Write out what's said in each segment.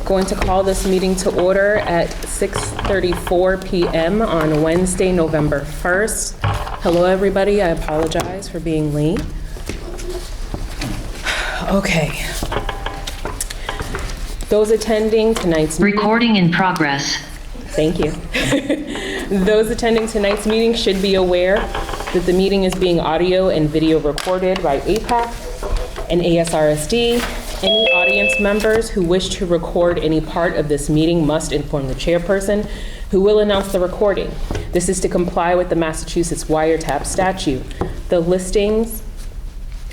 Going to call this meeting to order at 6:34 p.m. on Wednesday, November 1st. Hello, everybody. I apologize for being late. Okay. Those attending tonight's meeting... Recording in progress. Thank you. Those attending tonight's meeting should be aware that the meeting is being audio and video recorded by APAC and ASRSD. Any audience members who wish to record any part of this meeting must inform the chairperson, who will announce the recording. This is to comply with the Massachusetts wiretap statute. The listings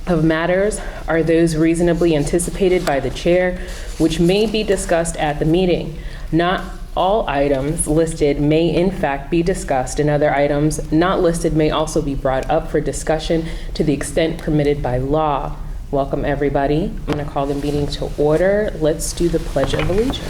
of matters are those reasonably anticipated by the chair, which may be discussed at the meeting. Not all items listed may in fact be discussed, and other items not listed may also be brought up for discussion to the extent permitted by law. Welcome, everybody. I'm going to call the meeting to order. Let's do the Pledge of Allegiance.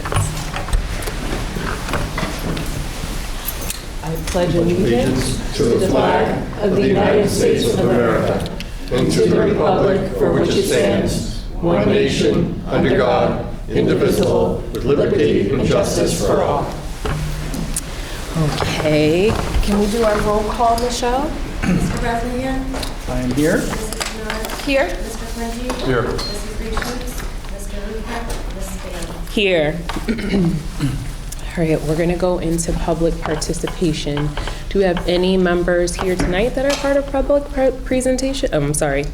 I pledge allegiance to the flag of the United States of America and to the republic for which it stands, one nation, under God, indivisible, with liberty and justice for all. Okay, can we do our roll call, Michelle? Mr. Bresnahan? I am here. Mrs. Miller? Here. Mr. Quincy? Here. Mrs. Richards? Mr. Lubeck? Mrs. Bailey? Here. All right, we're going to go into public participation. Do we have any members here tonight that are part of public presentation? I'm sorry.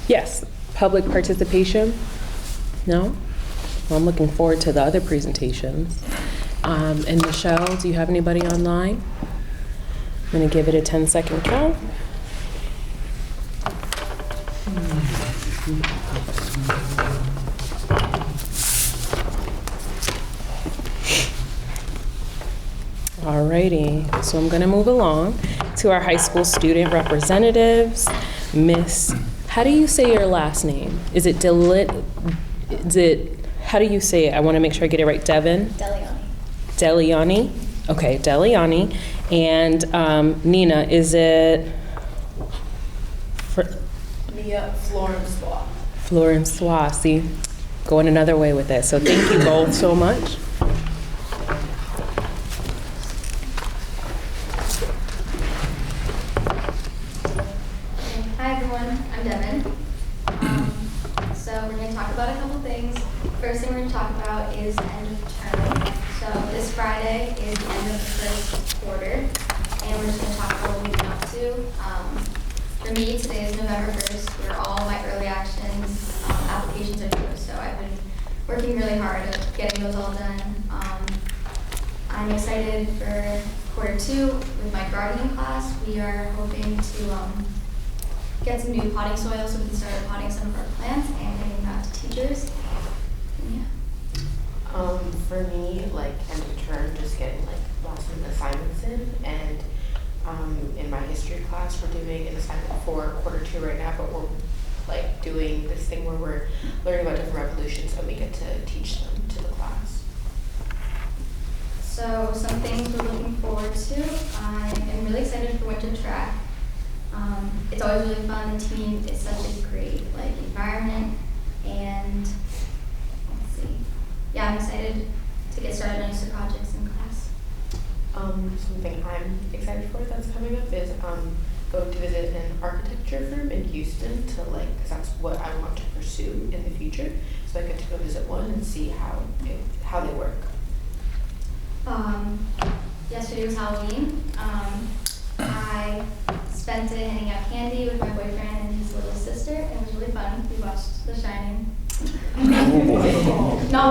Yes, public participation. No? Well, I'm looking forward to the other presentations. And Michelle, do you have anybody online? I'm going to give it a 10-second count. Alrighty, so I'm going to move along to our high school student representatives. Miss, how do you say your last name? Is it how do you say it? I want to make sure I get it right. Devin? Deliani. Deliani? Okay, Deliani. And Nina, is it? Mia Florence-Swa. Florence-Swa, see, going another way with it. So thank you both so much. Hi everyone, I'm Devin. So we're going to talk about a couple things. First thing we're going to talk about is the end of the term. So this Friday is the end of the first quarter, and we're just going to talk about what we've been up to. For me, today is November 1st, where all my early actions applications are due. So I've been working really hard at getting those all done. I'm excited for quarter 2 with my gardening class. We are hoping to get some new potting soil so we can start potting some of our plants and getting that to teachers. Yeah. For me, like end of term, just getting like lots of assignments in, and in my history class, we're doing an assignment for quarter 2 right now, but we're like doing this thing where we're learning about different revolutions and we get to teach them to the class. So some things we're looking forward to. I am really excited for winter track. It's always really fun. The team is such a great like environment, and let's see. Yeah, I'm excited to get started on some projects in class. Something I'm excited for that's coming up is going to visit an architecture firm in Houston to because that's what I want to pursue in the future. So I get to go visit one and see how they work. Yesterday was Halloween. I spent it handing out candy with my boyfriend and his little sister. It was really fun. We watched The Shining. Not with her, no.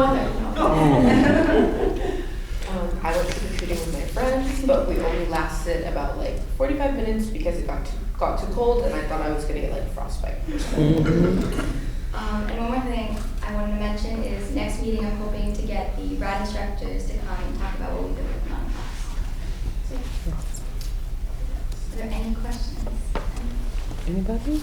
I went trick-or-treating with my friends, but we only lasted about 45 minutes because it got too cold and I thought I was going to get frostbite. And one more thing I wanted to mention is next meeting I'm hoping to get the RAD instructors to come and talk about what we've been working on in class. So, are there any questions? Anybody?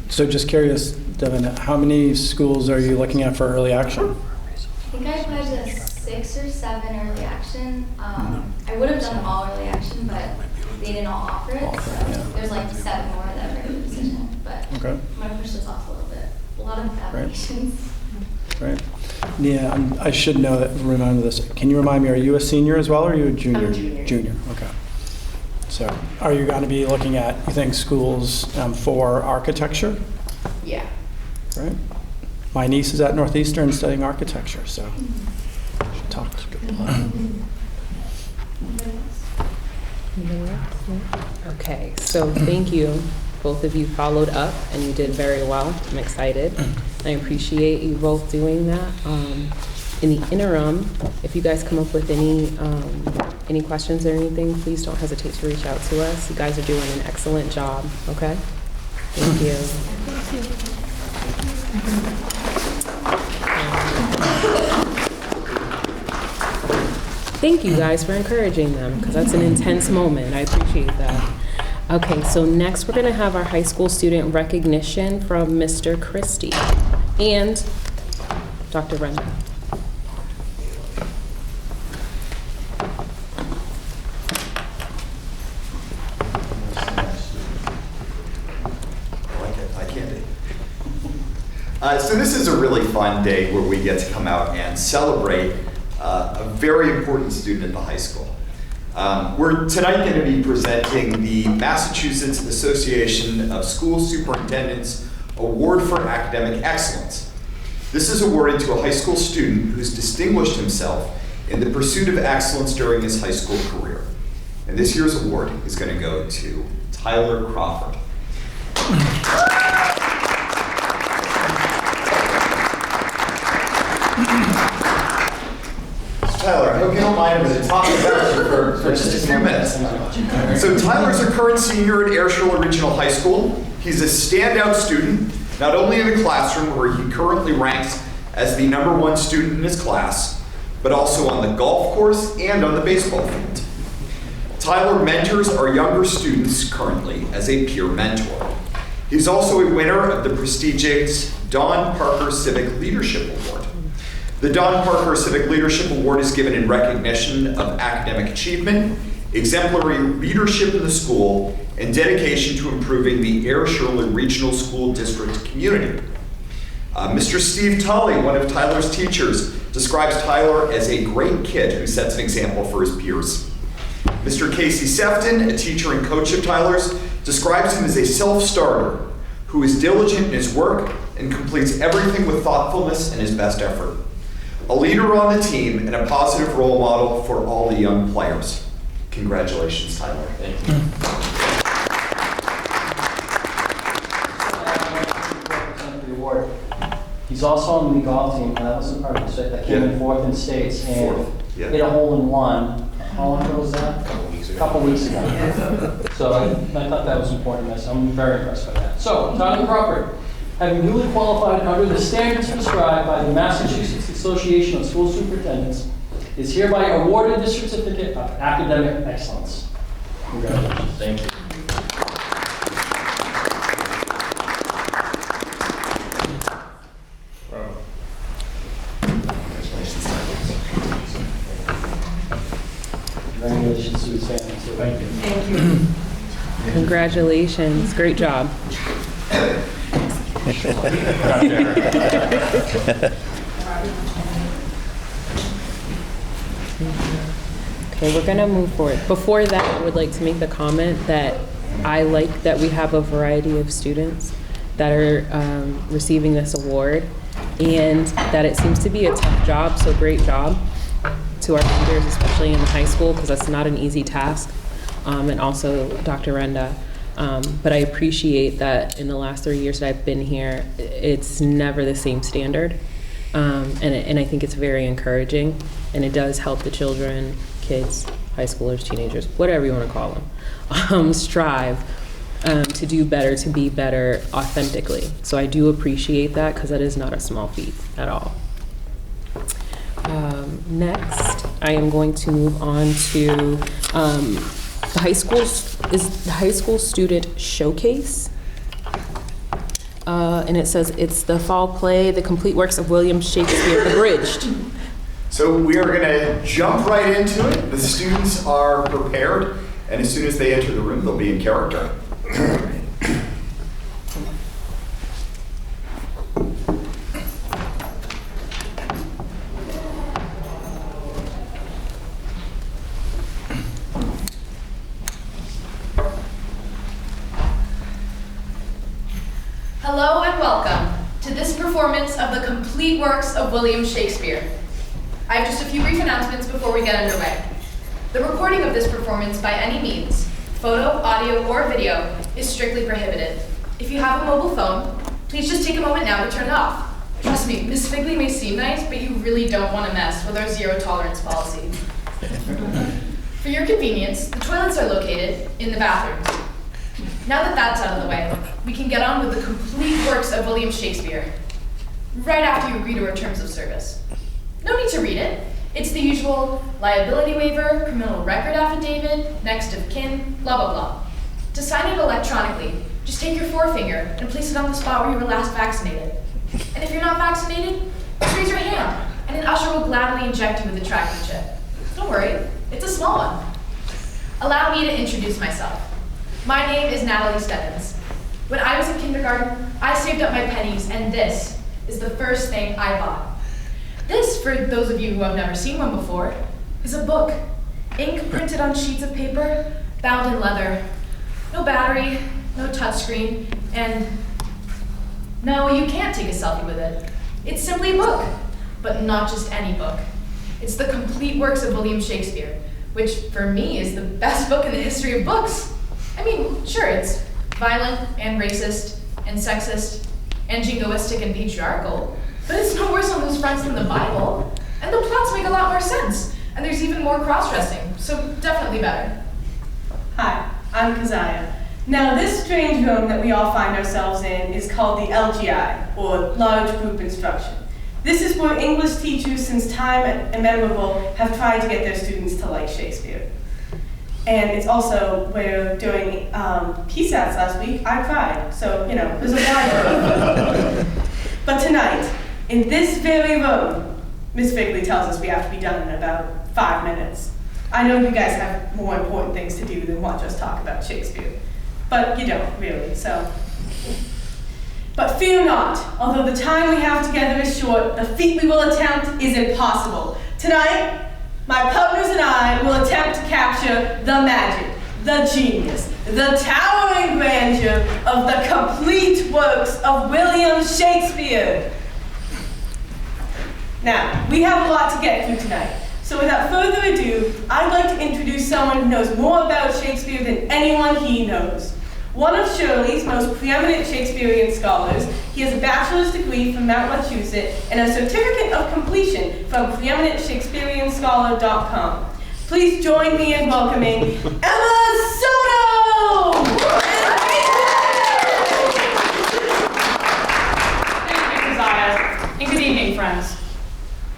So just curious, Devin, how many schools are you looking at for early action? I think I pledged a 6 or 7 early action. I would have done all early action, but they didn't all offer it. So there's 7 more that are in the decision. But Okay. I'm going to push this off a little bit. A lot of applications. right? Yeah, I should know that, remember this. Can you remind me, are you a senior as well, or are you a junior? I'm a junior. Junior, okay. So are you going to be looking at, you think, schools for architecture, Yeah. right? My niece is at Northeastern studying architecture, so I should talk to her. Okay, so thank you. Both of you followed up and you did very well. I'm excited. I appreciate you both doing that. In the interim, if you guys come up with any questions or anything, please don't hesitate to reach out to us. You guys are doing an excellent job, okay? Thank you. Thank you guys for encouraging them, because that's an intense moment. I appreciate that. Okay, so next we're going to have our high school student recognition from Mr. Christie and Dr. Brenda. So this is a really fun day where we get to come out and celebrate a very important student at the high school. We're tonight going to be presenting the Massachusetts Association of School Superintendents Award for Academic Excellence. This is awarded to a high school student who's distinguished himself in the pursuit of excellence during his high school career. And this year's award is going to go to Tyler Crawford. Tyler, I hope you don't mind, I'm going to talk about you for just a few minutes. So Tyler's a current senior at Ayrshire Regional High School. He's a standout student, not only in the classroom where he currently ranks as the #1 student in his class, but also on the golf course and on the baseball field. Tyler mentors our younger students currently as a peer mentor. He's also a winner of the prestigious Don Parker Civic Leadership Award. The Don Parker Civic Leadership Award is given in recognition of academic achievement, exemplary leadership in the school, and dedication to improving the Ayrshire Regional School District community. Mr. Steve Tully, one of Tyler's teachers, describes Tyler as a great kid who sets an example for his peers. Mr. Casey Sefton, a teacher and coach of Tyler's, describes him as a self-starter who is diligent in his work and completes everything with thoughtfulness and his best effort. A leader on the team and a positive role model for all the young players. Congratulations, Tyler. Thank you. The award. He's also on the golf team, and that wasn't part of it. That came in 4th in states and hit a hole in one. How long ago was that? A couple weeks ago. So I thought that was important. I'm very impressed by that. So, Tyler Crawford, having duly qualified under the standards prescribed by the Massachusetts Association of School Superintendents, is hereby awarded the certificate of academic excellence. Congratulations. Thank you. Congratulations to his family, too. Thank you. Thank you. Congratulations, great job. Okay, we're gonna move forward. Before that, I would like to make the comment that I like that we have a variety of students that are receiving this award, and that it seems to be a tough job, so great job to our leaders, especially in the high school, because that's not an easy task, and also Dr. Renda. But I appreciate that in the last 3 years that I've been here, it's never the same standard. And I think it's very encouraging, and it does help the children, kids, high schoolers, teenagers, whatever you want to call them, strive to do better, to be better authentically. So I do appreciate that, because that is not a small feat at all. Next, I am going to move on to the high school student showcase. And it says it's the fall play, The Complete Works of William Shakespeare Abridged. So we are going to jump right into it. The students are prepared, and as soon as they enter the room, they'll be in character. performance of the complete works of William Shakespeare. I have just a few brief announcements before we get underway. The recording of this performance by any means, photo, audio, or video, is strictly prohibited. If you have a mobile phone, please just take a moment now to turn it off. Trust me, Miss Figley may seem nice, but you really don't want to mess with our zero tolerance policy. For your convenience, the toilets are located in the bathrooms. Now that that's out of the way, we can get on with the complete works of William Shakespeare, right after you agree to our terms of service. No need to read it. It's the usual liability waiver, criminal record affidavit, next of kin, blah, blah, blah. To sign it electronically, just take your forefinger and place it on the spot where you were last vaccinated. And if you're not vaccinated, just raise your hand, and an usher will gladly inject you with a tracking chip. Don't worry, it's a small one. Allow me to introduce myself. My name is Natalie Stebbins. When I was in kindergarten, I saved up my pennies, and this is the first thing I bought. This, for those of you who have never seen one before, is a book. Ink printed on sheets of paper, bound in leather. No battery, no touchscreen, and no, you can't take a selfie with it. It's simply a book, but not just any book. It's the complete works of William Shakespeare, which for me is the best book in the history of books. I mean, sure, it's violent and racist and sexist and jingoistic and patriarchal, but it's no worse on those fronts than the Bible, and the plots make a lot more sense, and there's even more cross-dressing, so definitely better. Hi, I'm Keziah. Now, this strange room that we all find ourselves in is called the LGI, or Large Group Instruction. This is where English teachers since time immemorial have tried to get their students to like Shakespeare. And it's also where during PSATs last week, I cried. So, you know, there's a wide But tonight, in this very room, Miss Figley tells us we have to be done in about 5 minutes. I know you guys have more important things to do than watch us talk about Shakespeare. But you don't, really, so. But fear not, although the time we have together is short, the feat we will attempt is impossible. Tonight, my partners and I will attempt to capture the magic, the genius, the towering grandeur of the complete works of William Shakespeare. Now, we have a lot to get through tonight. So without further ado, I'd like to introduce someone who knows more about Shakespeare than anyone he knows. One of Shirley's most preeminent Shakespearean scholars, he has a bachelor's degree from Massachusetts and a certificate of completion from preeminentshakespeareanscholar.com. Please join me in welcoming Emma Soto! Thank you, Keziah, and good evening, friends.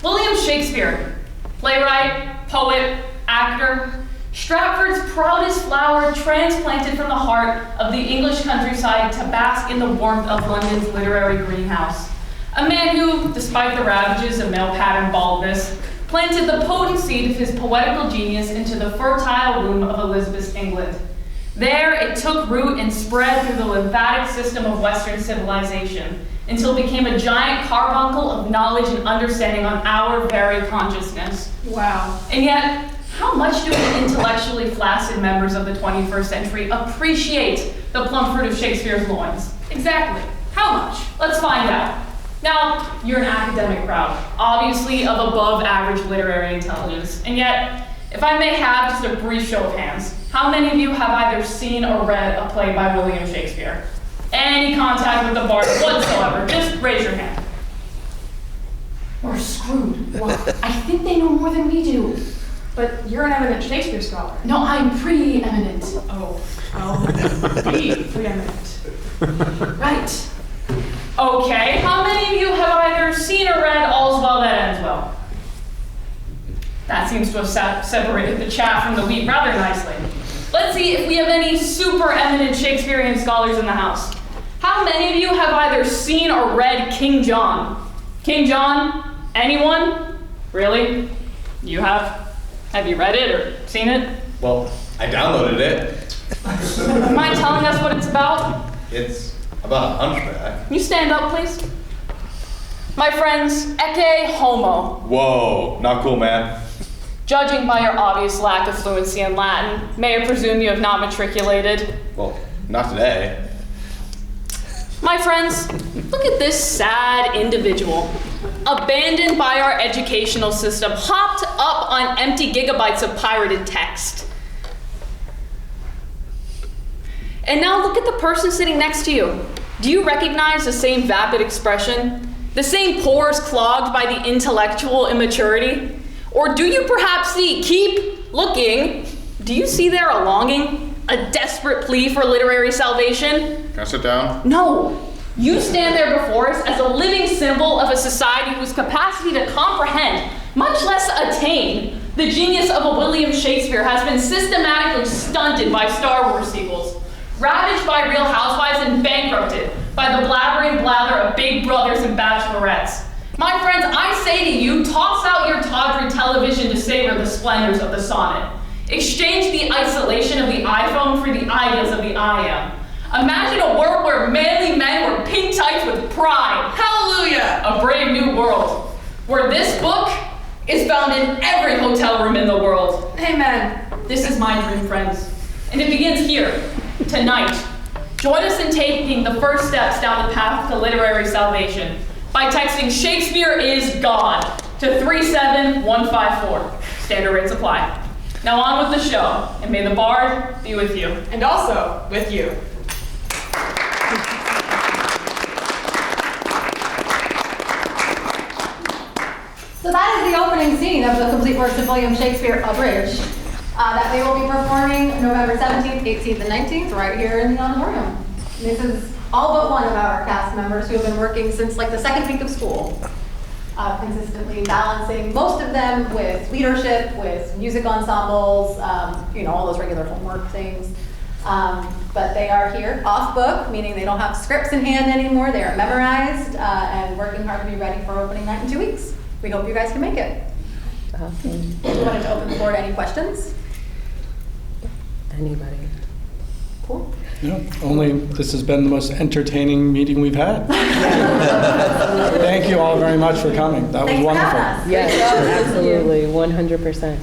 William Shakespeare, playwright, poet, actor, Stratford's proudest flower transplanted from the heart of the English countryside to bask in the warmth of London's literary greenhouse. A man who, despite the ravages of male-pattern baldness, planted the potent seed of his poetical genius into the fertile womb of Elizabeth's England. There it took root and spread through the lymphatic system of Western civilization until it became a giant carbuncle of knowledge and understanding on our very consciousness. Wow. And yet, how much do we intellectually flaccid members of the 21st century appreciate the plum fruit of Shakespeare's loins? Exactly. How much? Let's find out. Now, you're an academic crowd, obviously of above average literary intelligence. And yet, if I may have just a brief show of hands, how many of you have either seen or read a play by William Shakespeare? Any contact with the bard whatsoever, just raise your hand. We're screwed. Well, I think they know more than we do. But you're an eminent Shakespeare scholar. No, I'm preeminent. Oh, preeminent. Right. Okay, how many of you have either seen or read All's Well That Ends Well? That seems to have separated the chaff from the wheat rather nicely. Let's see if we have any super eminent Shakespearean scholars in the house. How many of you have either seen or read King John? King John? Anyone? Really? You have? Have you read it or seen it? Well, I downloaded it. Mind telling us what it's about? It's about a hunchback. Can you stand up, please? My friends, ecce homo. Whoa, not cool, man. Judging by your obvious lack of fluency in Latin, may I presume you have not matriculated? Well, not today. My friends, look at this sad individual. Abandoned by our educational system, hopped up on empty gigabytes of pirated text. And now look at the person sitting next to you. Do you recognize the same vapid expression? The same pores clogged by the intellectual immaturity? Or do you perhaps see, keep looking, do you see there a longing, a desperate plea for literary salvation? Can I sit down? No. You stand there before us as a living symbol of a society whose capacity to comprehend, much less attain, the genius of a William Shakespeare has been systematically stunted by Star Wars sequels, ravaged by Real Housewives, and bankrupted by the blabbering blather of Big Brothers and Bachelorettes. My friends, I say to you, toss out your tawdry television to savor the splendors of the sonnet. Exchange the isolation of the iPhone for the ideas of the I am. Imagine a world where manly men wear pink tights with pride. Hallelujah! A brave new world, where this book is found in every hotel room in the world. Amen. This is my dream, friends. And it begins here, tonight. Join us in taking the first steps down the path to literary salvation by texting "Shakespeare is God" to 37154. Standard rates apply. Now on with the show, and may the Bard be with you. And also with you. So that is the opening scene of the complete works of William Shakespeare abridged that we will be performing November 17th, 18th, and 19th right here in the auditorium. And this is all but one of our cast members who have been working since like the second week of school, consistently balancing most of them with leadership, with music ensembles, all those regular homework things. But they are here off book, meaning they don't have scripts in hand anymore. They are memorized and working hard to be ready for opening night in 2 weeks. We hope you guys can make it. Awesome. We wanted to open the floor to any questions. Anybody? Cool. No, only this has been the most entertaining meeting we've had. Thank you all very much for coming. That was Thanks for wonderful. having us. Yes, Great job. absolutely, 100%.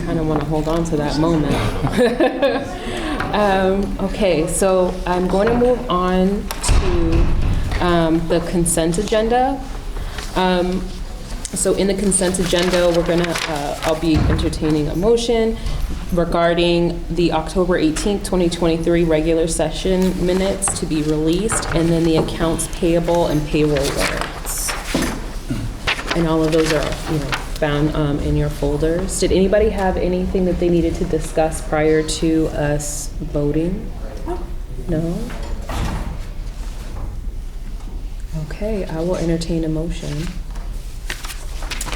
Kind of want to hold on to that moment. Okay, so I'm going to move on to the consent agenda. So in the consent agenda, I'll be entertaining a motion regarding the October 18th, 2023 regular session minutes to be released, and then the accounts payable and payroll warrants. And all of those are, found in your folders. Did anybody have anything that they needed to discuss prior to us voting? No? Okay, I will entertain a motion.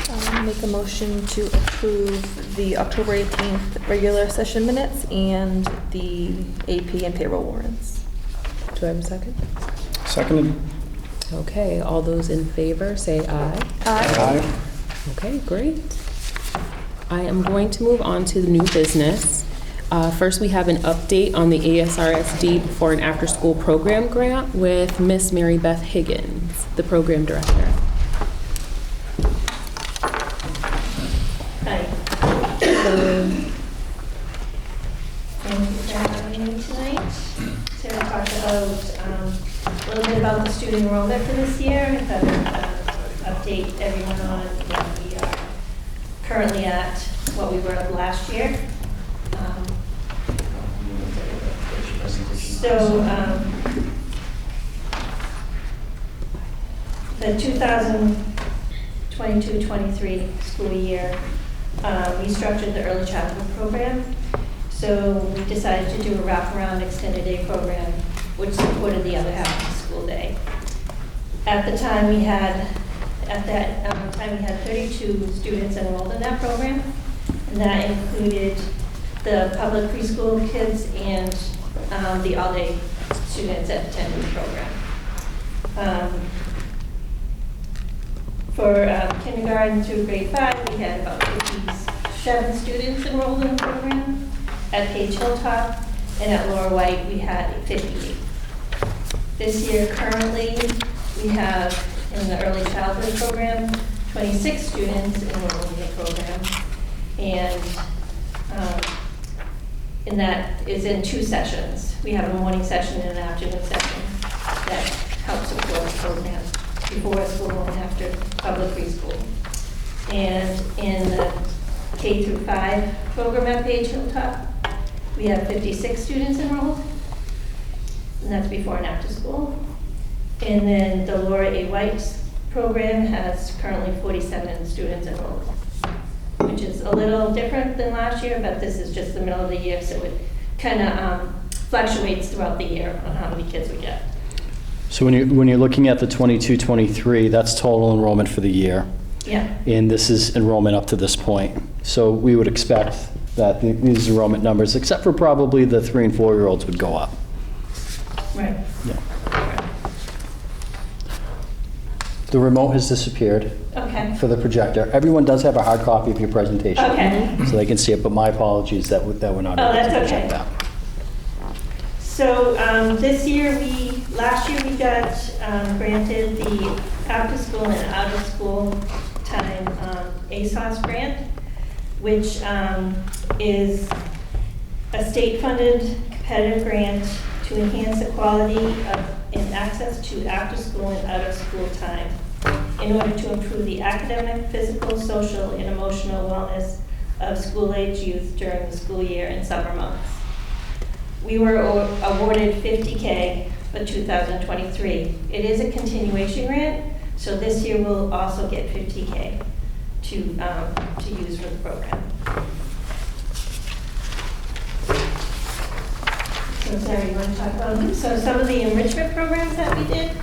I'll make a motion to approve the October 18th regular session minutes and the AP and payroll warrants. Do I have a second? Seconded. Okay, all those in favor say aye. Aye. Okay, great. I am going to move on to the new business. First, we have an update on the ASRSD before and after school program grant with Miss Mary Beth Higgins, the program director. Hi. Thank you for having me tonight. So to talk about a little bit about the student enrollment for this year, and kind of update everyone on what we are currently at, what we were at last year. The 2022-23 school year, we structured the early childhood program. So we decided to do a wraparound extended day program, which supported the other half of the school day. At that time, we had 32 students enrolled in that program, and that included the public preschool kids and the all-day students that attended the program. For kindergarten through grade 5, we had about 57 students enrolled in the program. At Page Hilltop and at Laura White, we had 58. This year, currently, we have in the early childhood program, 26 students enrolled in the program. And that is in 2 sessions. We have a morning session and an afternoon session that helps support the program before school and after public preschool. And in the K through 5 program at Page Hilltop, we have 56 students enrolled, and that's before and after school. And then the Laura A. White program has currently 47 students enrolled, which is a little different than last year, but this is just the middle of the year, so it kind of fluctuates throughout the year on how many kids we get. So when you're looking at the 22-23, that's total enrollment for the year. Yeah. And this is enrollment up to this point. So we would expect that these enrollment numbers, except for probably the 3 and 4-year-olds, would go up. Right. Yeah. The remote has disappeared Okay. for the projector. Everyone does have a hard copy of your presentation. Okay. So they can see it, but my apologies that we're not Oh, able that's to project okay. that. So last year we got granted the after school and out of school time ASRSD grant, which is a state-funded competitive grant to enhance the quality of and access to after school and out of school time in order to improve the academic, physical, social, and emotional wellness of school-age youth during the school year and summer months. We were awarded $50K for 2023. It is a continuation grant, so this year we'll also get $50K to use for the program. So Sarah, you want to talk about some of the enrichment programs that we did?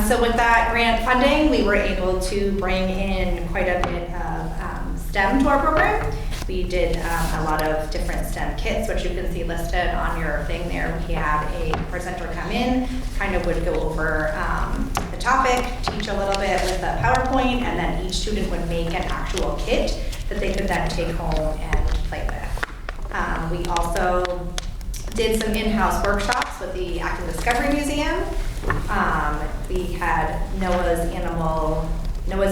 So with that grant funding, we were able to bring in quite a bit of STEM to our program. We did a lot of different STEM kits, which you can see listed on your thing there. We had a presenter come in, kind of would go over the topic, teach a little bit with the PowerPoint, and then each student would make an actual kit that they could then take home and play with. We also did some in-house workshops with the Active Discovery Museum. We had Noah's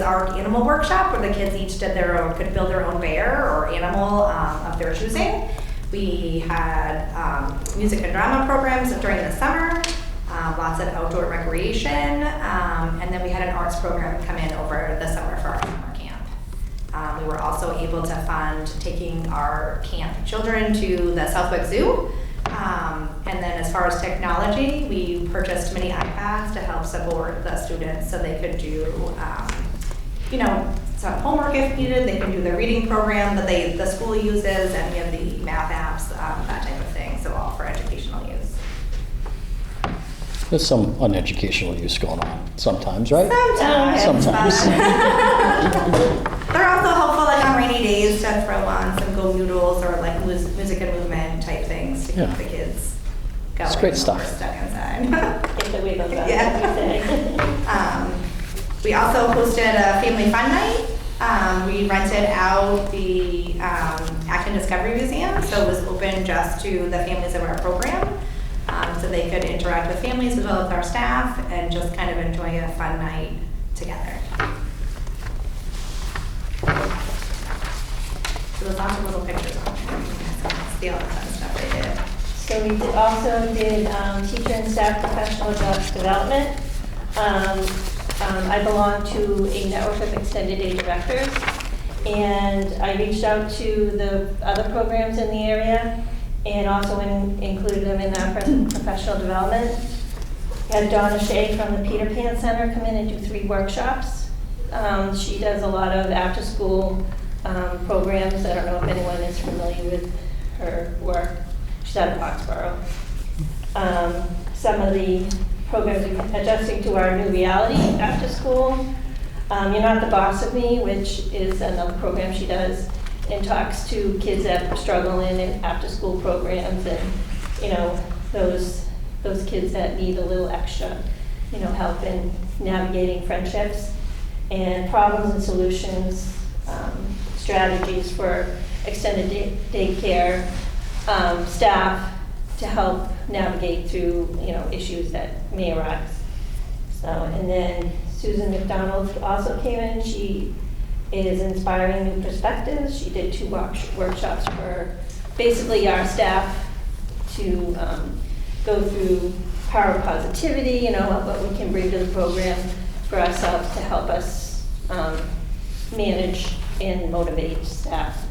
Ark Animal Workshop, where the kids each could build their own bear or animal of their choosing. We had music and drama programs during the summer, lots of outdoor recreation, and then we had an arts program come in over the summer for our summer camp. We were also able to fund taking our camp children to the Southwick Zoo. And then as far as technology, we purchased many iPads to help support the students so they could do, some homework if needed. They can do their reading program that the school uses, any of the math apps, that type of thing, so all for educational use. There's some uneducational use going on sometimes, right? Sometimes. They're also helpful on rainy days to throw on some Go Noodles or music and movement type things to keep the kids going. It's great stuff. We're stuck inside. Get the wiggles out. Yeah. We also hosted a family fun night. We rented out the Acton Discovery Museum, so it was open just to the families of our program. So they could interact with families as well as our staff and just kind of enjoy a fun night together. So there's lots of little pictures on there. You can see all the fun stuff they did. So we also did teacher and staff professional development. I belong to a network of extended day directors, and I reached out to the other programs in the area and also included them in our professional development. We had Donna Shea from the Peter Pan Center come in and do 3 workshops. She does a lot of after-school programs. I don't know if anyone is familiar with her work. She's out of Foxborough. Some of the programs are adjusting to our new reality after school. You're Not the Boss of Me, which is another program she does, and talks to kids that struggle in after-school programs and, those kids that need a little extra, help in navigating friendships and problems and solutions, strategies for extended daycare staff to help navigate through, issues that may arise. And then Susan McDonald also came in. She is inspiring new perspectives. She did 2 workshops for basically our staff to go through power of positivity, you know, what we can bring to the program for ourselves to help us manage and motivate staff.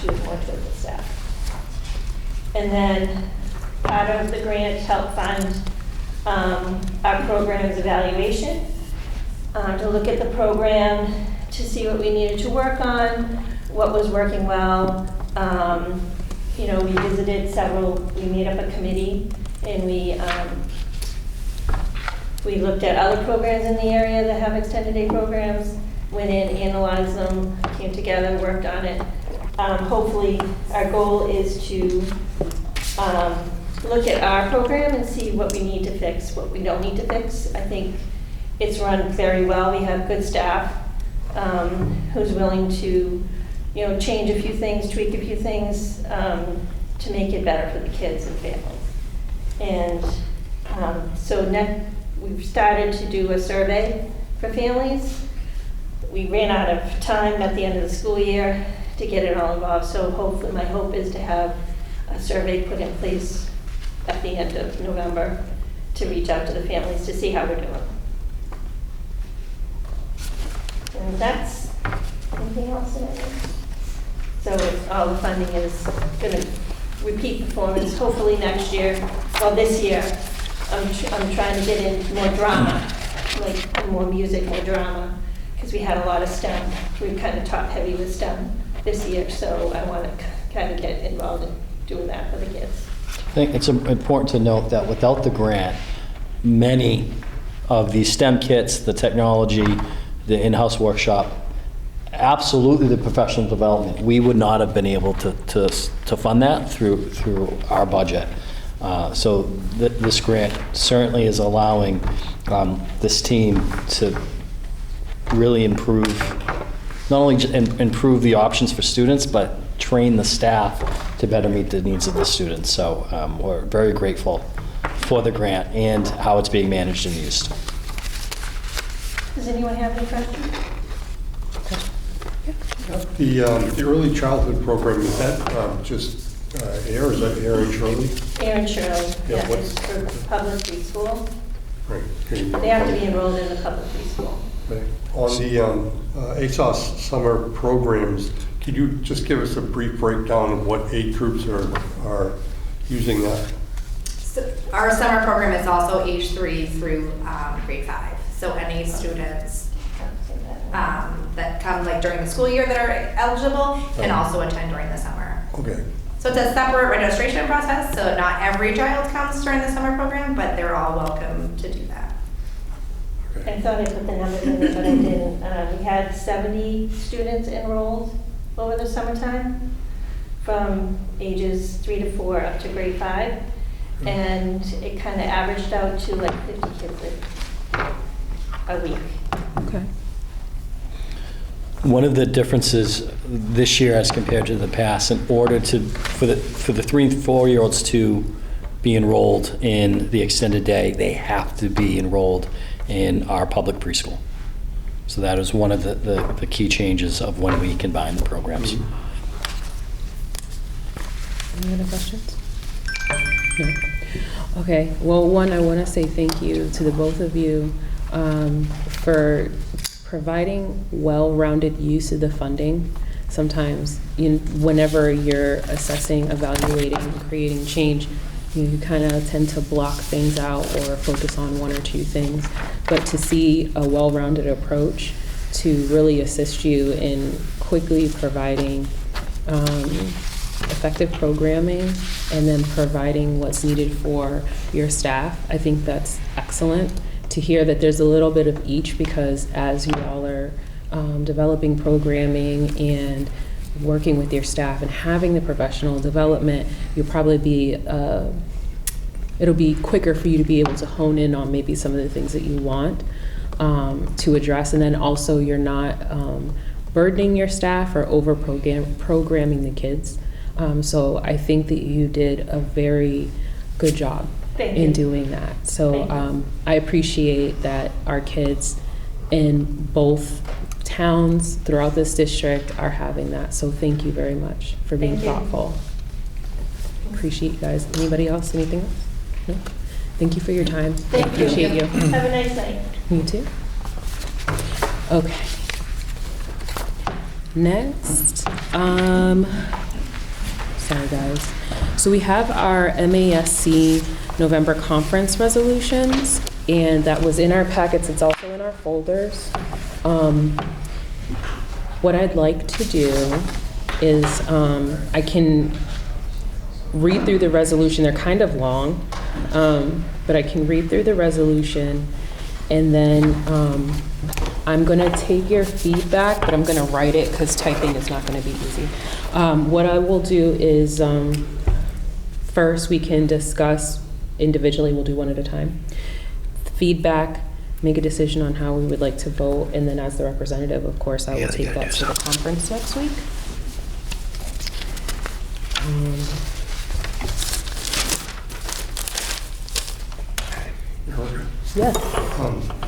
She was more toward the staff. And then part of the grant helped fund our program's evaluation, to look at the program, to see what we needed to work on, what was working well. You know, we visited we made up a committee, and we looked at other programs in the area that have extended day programs, went in, analyzed them, came together, worked on it. Hopefully, our goal is to look at our program and see what we need to fix, what we don't need to fix. I think it's run very well. We have good staff who's willing to, you know, change a few things, tweak a few things to make it better for the kids and families. And so we've started to do a survey for families. We ran out of time at the end of the school year to get it all involved. So hopefully, my hope is to have a survey put in place at the end of November to reach out to the families to see how we're doing. And that's, anything else in it? So all the funding is going to repeat performance, hopefully next year. Well, this year, I'm trying to get in more drama, like more music, more drama, because we had a lot of STEM. We kind of taught heavy with STEM this year, so I want to kind of get involved in doing that for the kids. I think it's important to note that without the grant, many of these STEM kits, the technology, the in-house workshop, absolutely the professional development, we would not have been able to fund that through our budget. So this grant certainly is allowing this team to really improve, not only improve the options for students, but train the staff to better meet the needs of the students. So we're very grateful for the grant and how it's being managed and used. Does anyone have any questions? The early childhood program, is that just AIR? Is that AIR and Shirley? AIR and Shirley, Yeah, it's for public preschool. Right. They have to be enrolled in the public preschool. Right. On the ASOS summer programs, could you just give us a brief breakdown of what age groups are using that? So our summer program is also age 3 through grade 5. So any students that come like during the school year that are eligible can also attend during the summer. Okay. So it's a separate registration process, so not every child comes during the summer program, but they're all welcome to do that. Okay. I thought I put the numbers in there, but I didn't. We had 70 students enrolled over the summertime from ages 3 to 4 up to grade 5. And it kind of averaged out to like 50 kids a week. Okay. One of the differences this year as compared to the past, in order for the 3 and 4-year-olds to be enrolled in the extended day, they have to be enrolled in our public preschool. So that is one of the key changes of when we combine the programs. Any other questions? No. Okay. Well, one, I want to say thank you to the both of you for providing well-rounded use of the funding. Sometimes, whenever you're assessing, evaluating, creating change, you kind of tend to block things out or focus on 1 or 2 things. But to see a well-rounded approach to really assist you in quickly providing effective programming and then providing what's needed for your staff, I think that's excellent. To hear that there's a little bit of each, because as you all are developing programming and working with your staff and having the professional development, you'll probably be, it'll be quicker for you to be able to hone in on maybe some of the things that you want to address. And then also you're not burdening your staff or programming the kids. So I think that you did a very good job Thank in you. doing that. So Thank you. I appreciate that our kids in both towns throughout this district are having that. So thank you very much for being Thank you. thoughtful. Appreciate you guys. Anybody else? Anything else? No? Thank you for your time. Thank you. Appreciate you. Have a nice night. You too. Okay. Next, sorry guys. So we have our MASC November conference resolutions, and that was in our packets. It's also in our folders. What I'd like to do is I can read through the resolution. They're kind of long, but I can read through the resolution, and then I'm going to take your feedback, but I'm going to write it because typing is not going to be easy. What I will do is first we can discuss individually. We'll do one at a time. Feedback, make a decision on how we would like to vote, and then as the representative, of course, I will take that to the conference next week. Yes.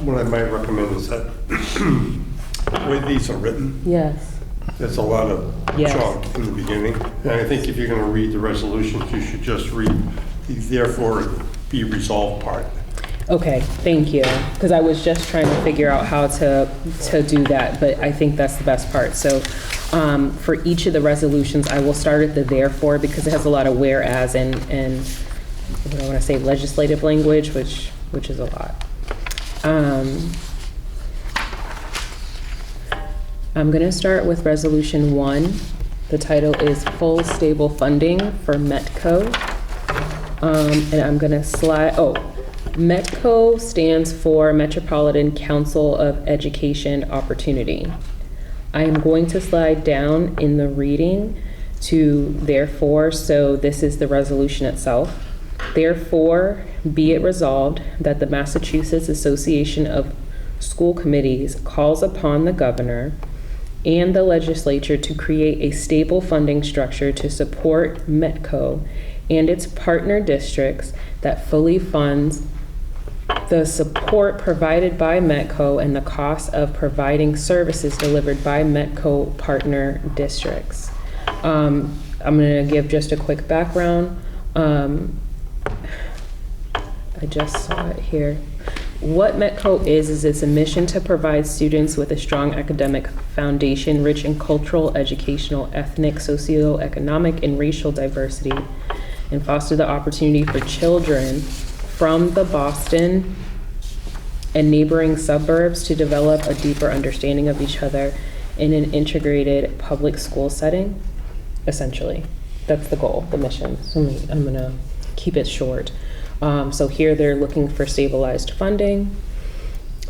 What I might recommend is that the way these are written, Yes. there's a lot of Yes. junk in the beginning. And I think if you're going to read the resolutions, you should just read the therefore be resolved part. Okay, thank you. Because I was just trying to figure out how to do that, but I think that's the best part. So for each of the resolutions, I will start at the therefore because it has a lot of whereas and what I want to say, legislative language, which is a lot. I'm going to start with Resolution 1. The title is Full Stable Funding for METCO. And I'm going to slide, METCO stands for Metropolitan Council of Education Opportunity. I am going to slide down in the reading to therefore, so this is the resolution itself. Therefore, be it resolved that the Massachusetts Association of School Committees calls upon the governor and the legislature to create a stable funding structure to support METCO and its partner districts that fully funds the support provided by METCO and the cost of providing services delivered by METCO partner districts. I'm going to give just a quick background. I just saw it here. What METCO is it's a mission to provide students with a strong academic foundation, rich in cultural, educational, ethnic, socioeconomic, and racial diversity, and foster the opportunity for children from the Boston and neighboring suburbs to develop a deeper understanding of each other in an integrated public school setting, essentially. That's the goal, the mission. So I'm gonna keep it short. So here they're looking for stabilized funding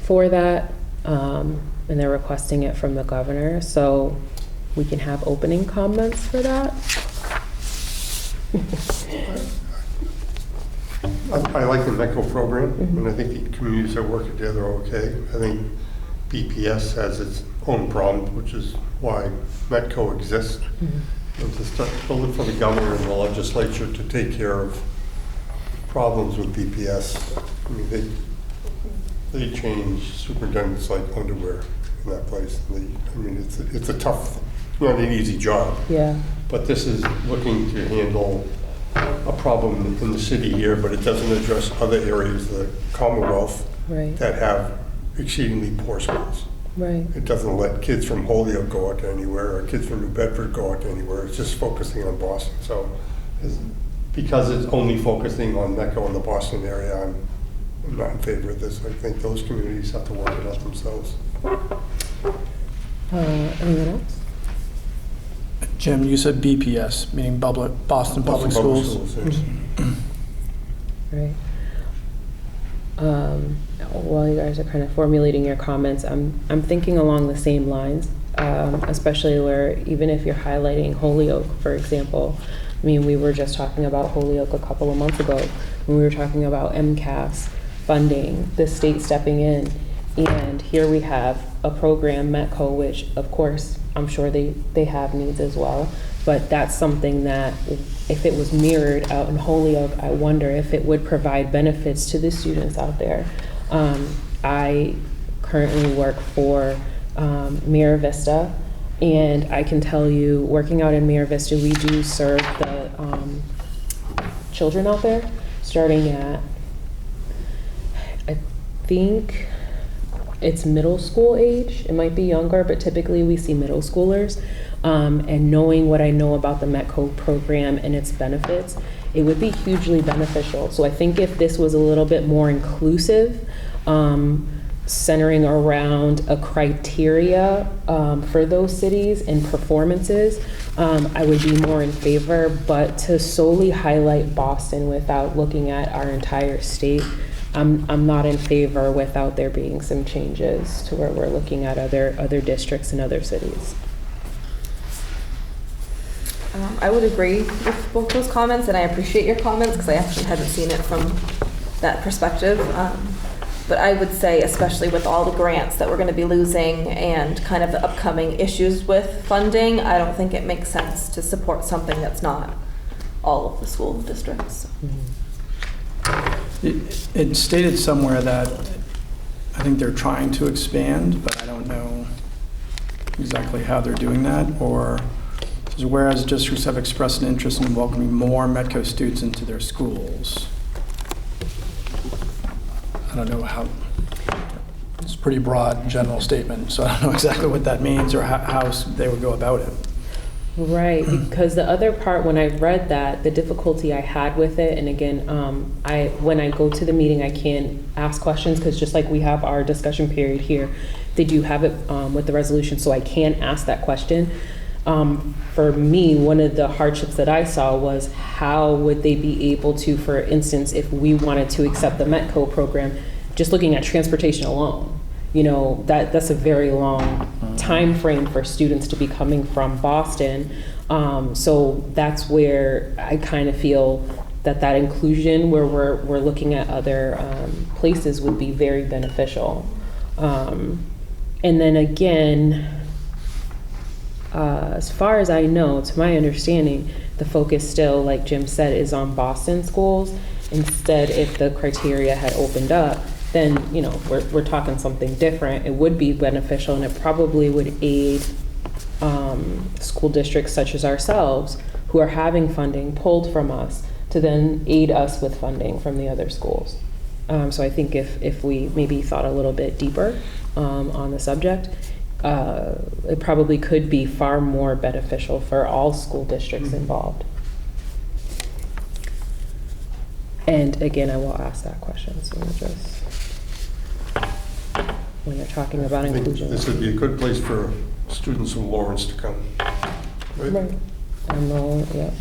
for that, and they're requesting it from the governor. So we can have opening comments for that. I like the METCO program, and I think the communities that work together are okay. I think BPS has its own problems, which is why METCO exists. And to start building for the governor and the legislature to take care of problems with BPS. I mean, they change superintendents like underwear in that place. It's a tough, not an easy job. Yeah. But this is looking to handle a problem in the city here, but it doesn't address other areas of the Commonwealth that have exceedingly poor schools. Right. It doesn't let kids from Holyoke go out to anywhere, or kids from New Bedford go out to anywhere. It's just focusing on Boston. So because it's only focusing on METCO in the Boston area, I'm not in favor of this. I think those communities have to work it out themselves. Anyone else? Jim, you said BPS, meaning Boston Public Schools. Yes. Right. While you guys are kind of formulating your comments, I'm thinking along the same lines, especially where even if you're highlighting Holyoke, for example. I mean, we were just talking about Holyoke a couple of months ago when we were talking about MCAS funding, the state stepping in, and here we have a program, METCO, which of course I'm sure they have needs as well, but that's something that if it was mirrored out in Holyoke, I wonder if it would provide benefits to the students out there. I currently work for Mira Vista, and I can tell you, working out in Mira Vista, we do serve the children out there, starting at, I think it's middle school age. It might be younger, but typically we see middle schoolers. And knowing what I know about the METCO program and its benefits, it would be hugely beneficial. So I think if this was a little bit more inclusive, centering around a criteria for those cities and performances, I would be more in favor. But to solely highlight Boston without looking at our entire state, I'm not in favor without there being some changes to where we're looking at other districts and other cities. I would agree with both those comments, and I appreciate your comments because I actually hadn't seen it from that perspective. But I would say, especially with all the grants that we're going to be losing and kind of the upcoming issues with funding, I don't think it makes sense to support something that's not all of the school districts. It stated somewhere that I think they're trying to expand, but I don't know exactly how they're doing that. Or whereas districts have expressed an interest in welcoming more METCO students into their schools. I don't know how, it's a pretty broad general statement, so I don't know exactly what that means or how they would go about it. Right, because the other part, when I read that, the difficulty I had with it, and again, when I go to the meeting, I can't ask questions because just like we have our discussion period here, they do have it with the resolution, so I can't ask that question. For me, one of the hardships that I saw was how would they be able to, for instance, if we wanted to accept the METCO program, just looking at transportation alone, you know, that's a very long time frame for students to be coming from Boston. So that's where I kind of feel that inclusion where we're looking at other places would be very beneficial. And then again, as far as I know, to my understanding, the focus still, like Jim said, is on Boston schools. Instead, if the criteria had opened up, then, you know, we're talking something different. It would be beneficial, and it probably would aid school districts such as ourselves who are having funding pulled from us to then aid us with funding from the other schools. So I think if we maybe thought a little bit deeper on the subject, it probably could be far more beneficial for all school districts involved. And again, I will ask that question, so we'll just, when you're talking about inclusion. This would be a good place for students from Lawrence to come, right? Right. I know, yep,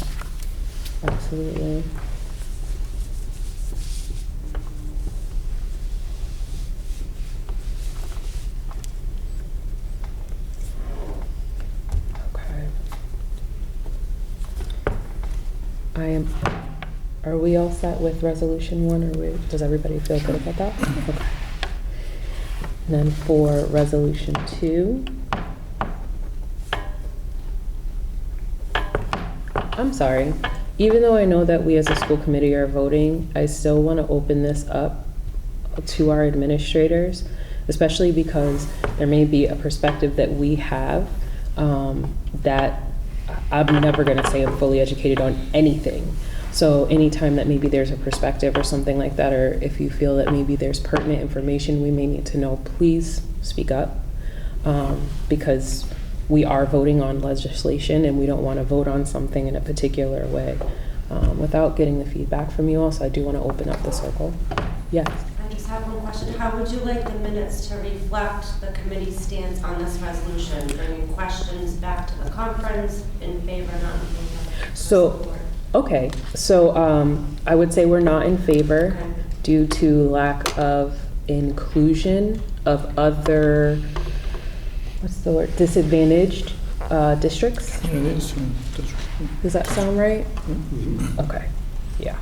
absolutely. Are we all set with resolution 1, or does everybody feel good about that? Okay. And then for resolution 2, I'm sorry, even though I know that we as a school committee are voting, I still want to open this up to our administrators, especially because there may be a perspective that we have that I'm never going to say I'm fully educated on anything. So anytime that maybe there's a perspective or something like that, or if you feel that maybe there's pertinent information we may need to know, please speak up, because we are voting on legislation and we don't want to vote on something in a particular way without getting the feedback from you all. So I do want to open up the circle. Yes. I just have one question. How would you like the minutes to reflect the committee's stance on this resolution? Bringing questions back to the conference, in favor, not in favor? So, okay. So I would say we're not in favor due to lack of inclusion of other, what's the word, disadvantaged districts? It is. Does that sound right? Mm-hmm. Okay. Yeah.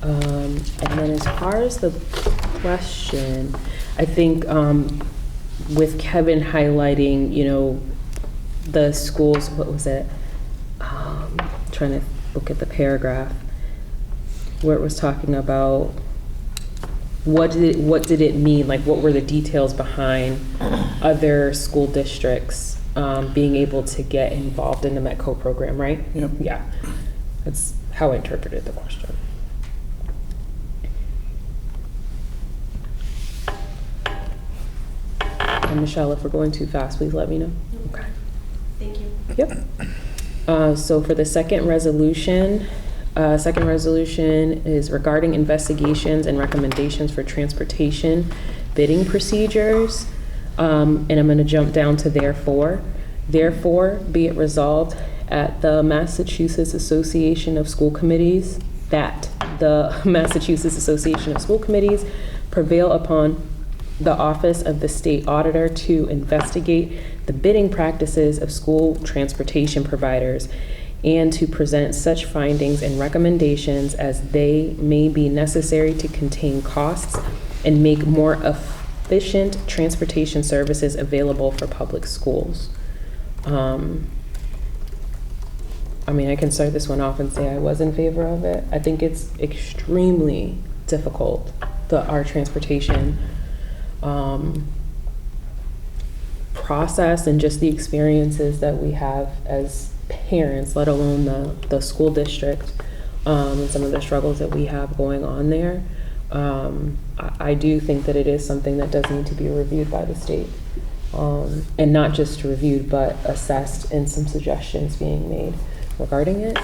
And then as far as the question, I think with Kevin highlighting, you know, the schools, what was it? Trying to look at the paragraph where it was talking about what did it mean? Like, what were the details behind other school districts being able to get involved in the METCO program, right? Yep. Yeah, that's how I interpreted the question. And Michelle, if we're going too fast, please let me know. Okay. Thank you. Yep. So for the second resolution is regarding investigations and recommendations for transportation bidding procedures. And I'm going to jump down to therefore. Therefore, be it resolved at the Massachusetts Association of School Committees that the Massachusetts Association of School Committees prevail upon the Office of the State Auditor to investigate the bidding practices of school transportation providers and to present such findings and recommendations as they may be necessary to contain costs and make more efficient transportation services available for public schools. I mean, I can start this one off and say I was in favor of it. I think it's extremely difficult, our transportation process and just the experiences that we have as parents, let alone the school district, and some of the struggles that we have going on there. I do think that it is something that does need to be reviewed by the state, and not just reviewed, but assessed and some suggestions being made regarding it.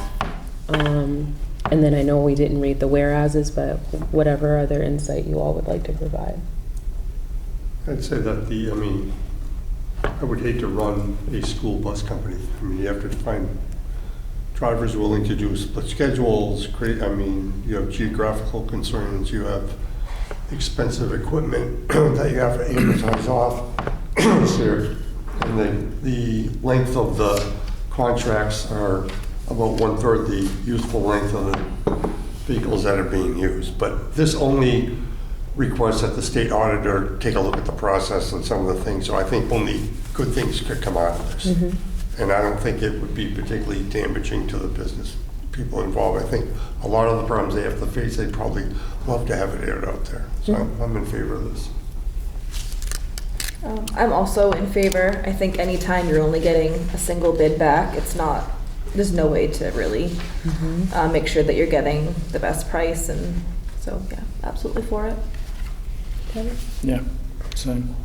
And then I know we didn't read the whereases, but whatever other insight you all would like to provide. I'd say that I would hate to run a school bus company. I mean, you have to find drivers willing to do split schedules, you have geographical concerns, you have expensive equipment that you have to amortize off. And the length of the contracts are about 1/3 the useful length of the vehicles that are being used. But this only requests that the state auditor take a look at the process and some of the things. So I think only good things could come out of this. Mm-hmm. And I don't think it would be particularly damaging to the business people involved. I think a lot of the problems they have to face, they'd probably love to have it aired out there. So I'm in favor of this. I'm also in favor. I think anytime you're only getting a single bid back, there's no way to really make sure that you're getting the best price. And so, yeah, absolutely for it. Kevin? Yeah, same.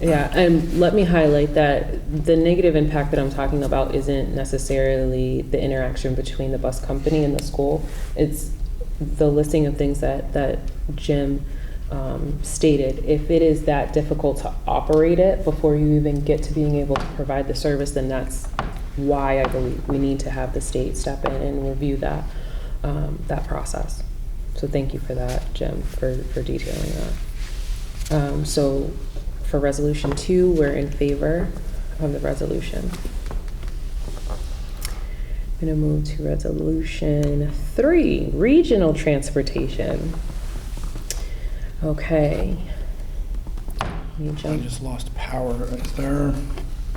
Yeah, and let me highlight that the negative impact that I'm talking about isn't necessarily the interaction between the bus company and the school. It's the listing of things that Jim stated. If it is that difficult to operate it before you even get to being able to provide the service, then that's why I believe we need to have the state step in and review that process. So thank you for that, Jim, for detailing that. So for resolution 2, we're in favor of the resolution. I'm gonna move to resolution 3, regional transportation. Okay. I just lost power. Is there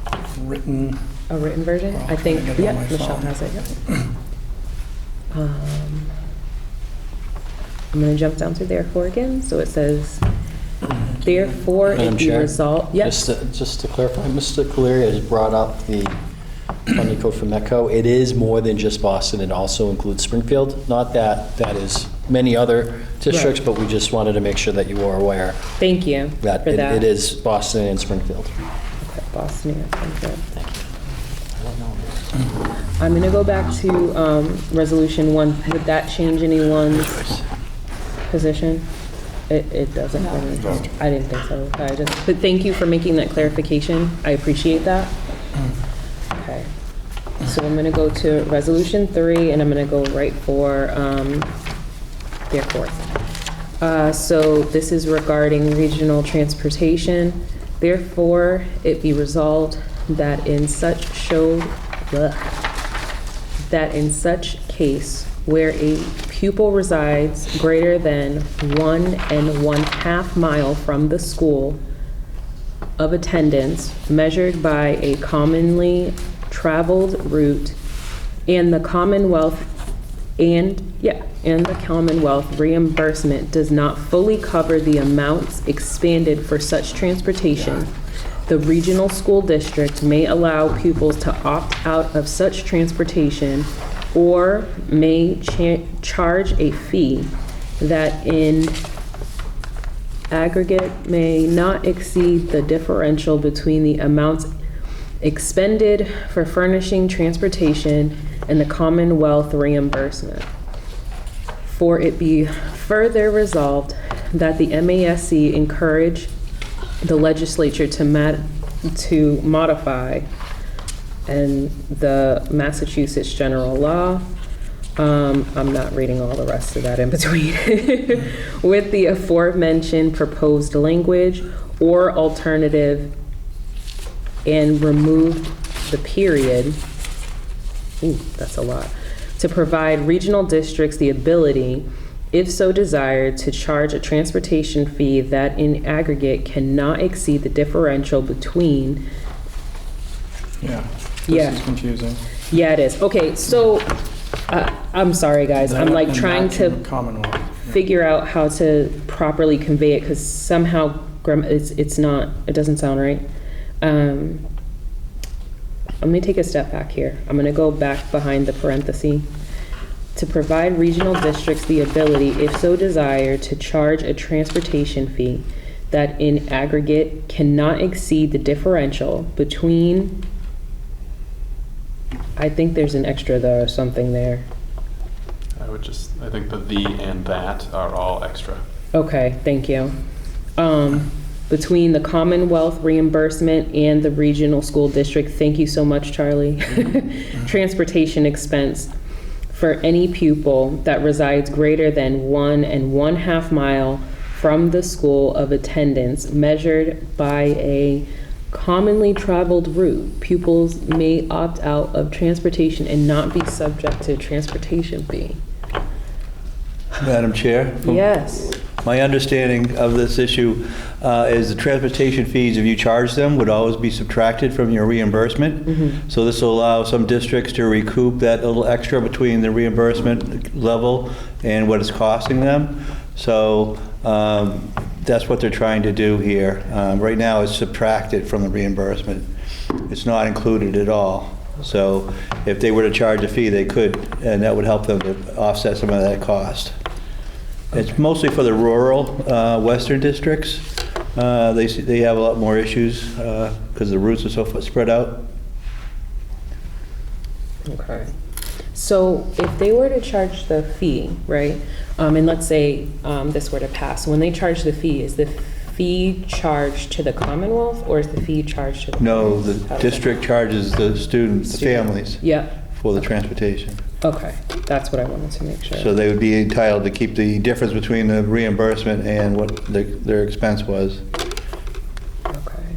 a written version? I think, yeah, Michelle has it. Yeah. I'm going to jump down to therefore again. So it says, therefore, Madam it be Chair, resolved. Yes. Just to clarify, Mr. Caleri has brought up the funding code for METCO. It is more than just Boston. It also includes Springfield. Not that is many other districts, but we just wanted to make sure that you are aware. Thank you that for that. It is Boston and Springfield. Okay, Boston and Springfield. Thank you. I don't know. I'm going to go back to resolution 1. Would that change anyone's position? It doesn't. No. I didn't think so. Okay, but thank you for making that clarification. I appreciate that. Okay. So I'm going to go to resolution 3, and I'm going to go right for therefore. So this is regarding regional transportation. Therefore, it be resolved that in such case where a pupil resides greater than 1 1/2 mile from the school of attendance measured by a commonly traveled route and the Commonwealth reimbursement does not fully cover the amounts expanded for such transportation, the regional school district may allow pupils to opt out of such transportation or may charge a fee that in aggregate may not exceed the differential between the amounts expended for furnishing transportation and the Commonwealth reimbursement. For it be further resolved that the MASC encourage the legislature to modify and the Massachusetts general law, I'm not reading all the rest of that in between, with the aforementioned proposed language or alternative and remove the period, ooh, that's a lot, to provide regional districts the ability, if so desired, to charge a transportation fee that in aggregate cannot exceed the differential between. This is confusing. Yeah, it is. Okay, so I'm sorry, guys. I'm like trying to figure out how to properly convey it because somehow it's not. It doesn't sound right. Let me take a step back here. I'm going to go back behind the parenthesis. To provide regional districts the ability, if so desired, to charge a transportation fee that in aggregate cannot exceed the differential between, I think there's an extra though or something there. I think the and that are all extra. Okay, thank you. Between the Commonwealth reimbursement and the regional school district, thank you so much, Charlie. Transportation expense for any pupil that resides greater than 1 1/2 mile from the school of attendance measured by a commonly traveled route. Pupils may opt out of transportation and not be subject to transportation fee. Madam Chair? Yes. My understanding of this issue is the transportation fees, if you charge them, would always be subtracted from your reimbursement. Mm-hmm. So this will allow some districts to recoup that little extra between the reimbursement level and what it's costing them. So that's what they're trying to do here. Right now it's subtracted from the reimbursement. It's not included at all. So if they were to charge a fee, they could, and that would help them to offset some of that cost. It's mostly for the rural western districts. They have a lot more issues because the routes are so spread out. Okay. So if they were to charge the fee, right, and let's say this were to pass, when they charge the fee, is the fee charged to the Commonwealth or is the fee charged to the No, the district charges the students, the families, for the transportation. Okay, that's what I wanted to make sure. So they would be entitled to keep the difference between the reimbursement and what their expense was. Okay.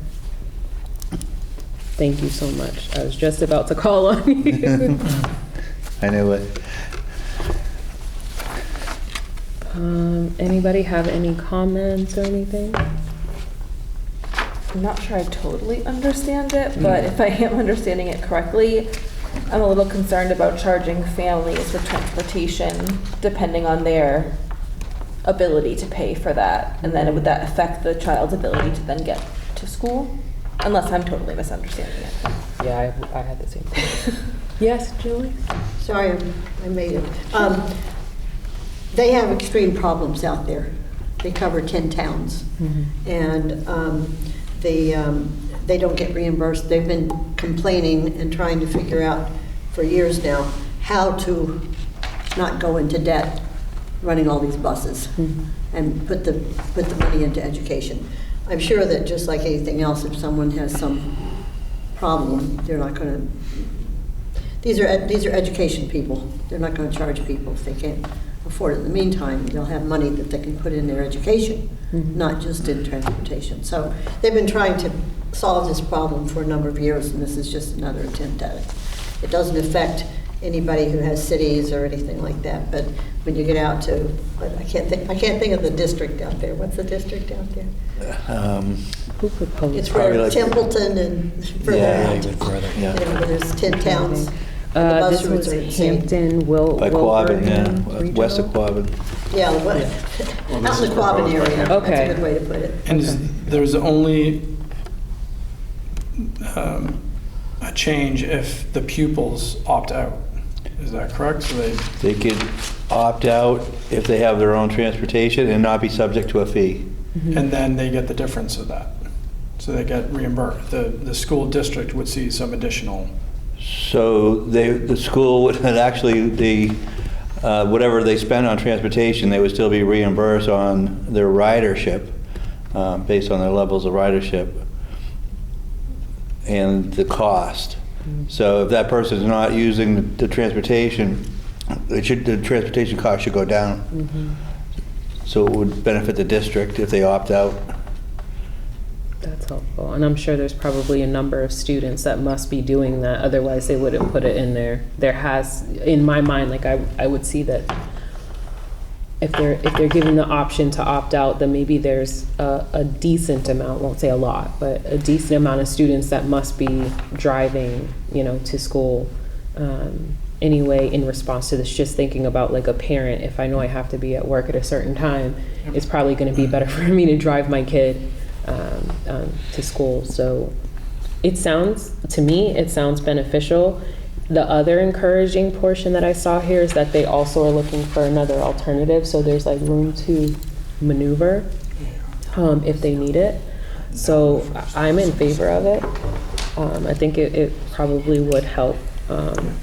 Thank you so much. I was just about to call on you. I knew it. Anybody have any comments or anything? I'm not sure I totally understand it, but if I am understanding it correctly, I'm a little concerned about charging families with transportation depending on their ability to pay for that. And then would that affect the child's ability to then get to school? Unless I'm totally misunderstanding it. Yeah, I had the same thing. Yes, Julie? Sorry, I made it. They have extreme problems out there. They cover 10 towns. And they don't get reimbursed. They've been complaining and trying to figure out for years now how to not go into debt running all these buses and put the money into education. I'm sure that just like anything else, if someone has some problem, they're not going to. These are education people. They're not going to charge people if they can't afford it. In the meantime, they'll have money that they can put in their education, not just in transportation. So they've been trying to solve this problem for a number of years, and this is just another attempt at it. It doesn't affect anybody who has cities or anything like that, but when you get out to, I can't think of the district out there. What's the district out there? Who proposed? It's where Templeton and further out. Even further, yeah. Where there's 10 towns. and the bus This routes was are insane. Hampton, By Quabbin, Wilbraham yeah, west of Regional? Quabbin. Yeah, out in the Quabbin area. Okay. That's a good way to put it. And there's only a change if the pupils opt out. Is that correct? So They could opt out if they have their own transportation and not be subject to a fee. and then they get the difference of that. So they get reimbursed. The school district would see some additional. So the school would actually, whatever they spend on transportation, they would still be reimbursed on their ridership, based on their levels of ridership and the cost. So if that person is not using the transportation, the transportation cost should go down. So it would benefit the district if they opt out. That's helpful. And I'm sure there's probably a number of students that must be doing that, otherwise they wouldn't put it in there. There has, in my mind, like I would see that if they're given the option to opt out, then maybe there's a decent amount, won't say a lot, but a decent amount of students that must be driving, to school anyway in response to this. Just thinking about like a parent, if I know I have to be at work at a certain time, it's probably going to be better for me to drive my kid to school. So it sounds beneficial. The other encouraging portion that I saw here is that they also are looking for another alternative. So there's like room to maneuver if they need it. So I'm in favor of it. I think it probably would help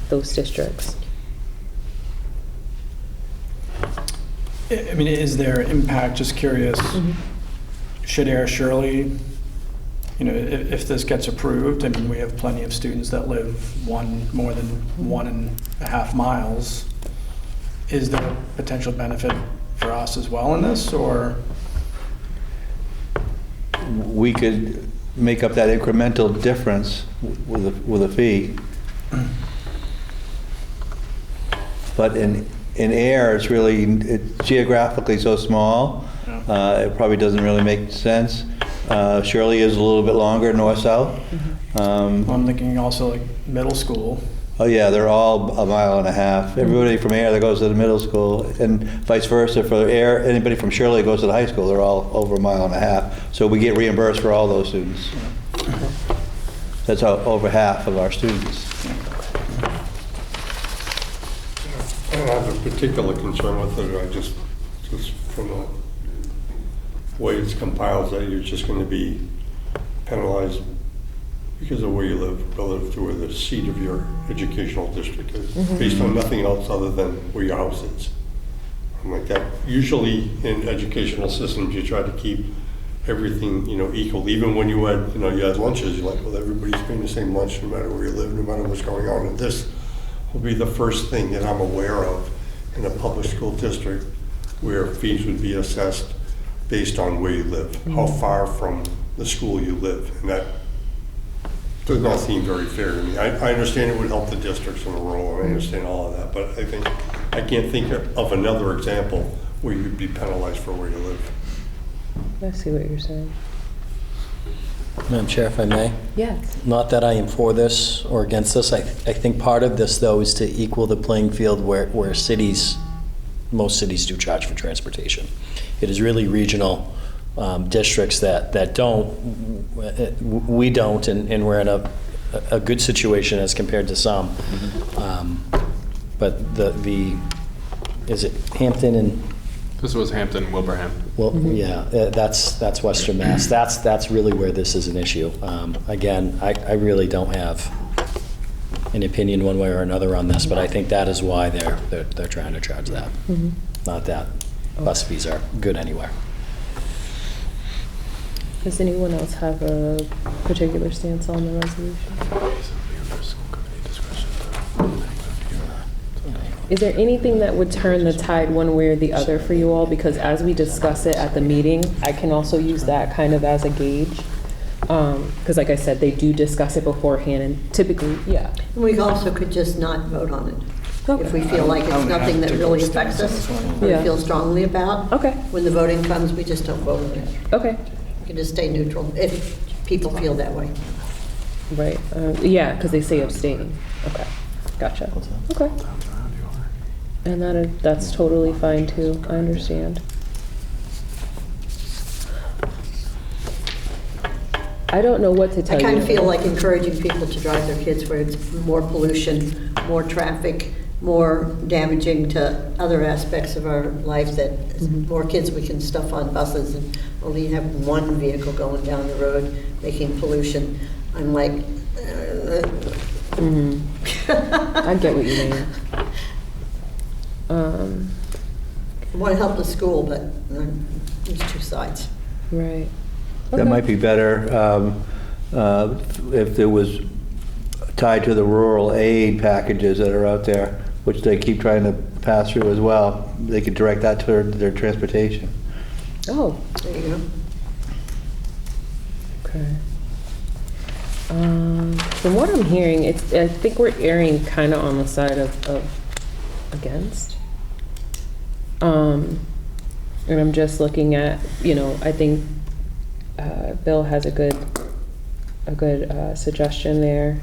those districts. I mean, is there impact? Just curious. Should Air Shirley, if this gets approved, I mean, we have plenty of students that live more than 1.5 miles. Is there a potential benefit for us as well in this, or? We could make up that incremental difference with a fee. But in Air, it's geographically so small, it probably doesn't really make sense. Shirley is a little bit longer, north-south. I'm thinking also like middle school. Oh yeah, they're all 1.5 miles. Everybody from Air that goes to the middle school, and vice versa for Air, anybody from Shirley goes to the high school, they're all over 1.5 miles. So we get reimbursed for all those students. That's over half of our students. I don't have a particular concern with it. I just from the way it's compiled, that you're just going to be penalized because of where you live relative to where the seat of your educational district is, based on nothing else other than where your house is. I'm like that. Usually in educational systems, you try to keep everything, equal. Even when you had, you had lunches, you're like, well, everybody's paying the same lunch no matter where you live, no matter what's going on. And this will be the first thing that I'm aware of in a public school district where fees would be assessed based on where you live, how far from the school you live. And that does not seem very fair to me. I understand it would help the districts in the rural, and I understand all of that, but I can't think of another example where you'd be penalized for where you live. I see what you're saying. Madam Chair, if I may? Yes. Not that I am for this or against this. I think part of this, though, is to equal the playing field where most cities do charge for transportation. It is really regional districts that don't. We don't, and we're in a good situation as compared to some. But is it Hampton and? This was Hampton, Wilbraham. Well, yeah, that's Western Mass. That's really where this is an issue. Again, I really don't have an opinion one way or another on this, but I think that is why they're trying to charge that. Not that bus fees are good anywhere. Does anyone else have a particular stance on the resolution? Is there anything that would turn the tide one way or the other for you all? Because as we discuss it at the meeting, I can also use that kind of as a gauge. Because like I said, they do discuss it beforehand, and typically, yeah. We also could just not vote on it. If we feel like it's nothing that really affects us, or we feel strongly about. Okay. When the voting comes, we just don't vote on it. Okay. We can just stay neutral if people feel that way. Right, yeah, because they say abstain. Okay, gotcha. Okay. And that's totally fine too, I understand. I don't know what to tell I you. kind of feel like encouraging people to drive their kids where it's more pollution, more traffic, more damaging to other aspects of our life, that more kids we can stuff on buses and only have one vehicle going down the road making pollution. I'm like, I get what you mean. I want to help the school, but there's two sides. Right. That might be better if there was tied to the rural aid packages that are out there, which they keep trying to pass through as well. They could direct that to their transportation. Oh. There you go. Okay. From what I'm hearing, I think we're erring kind of on the side of against. And I'm just looking at, I think Bill has a good suggestion there.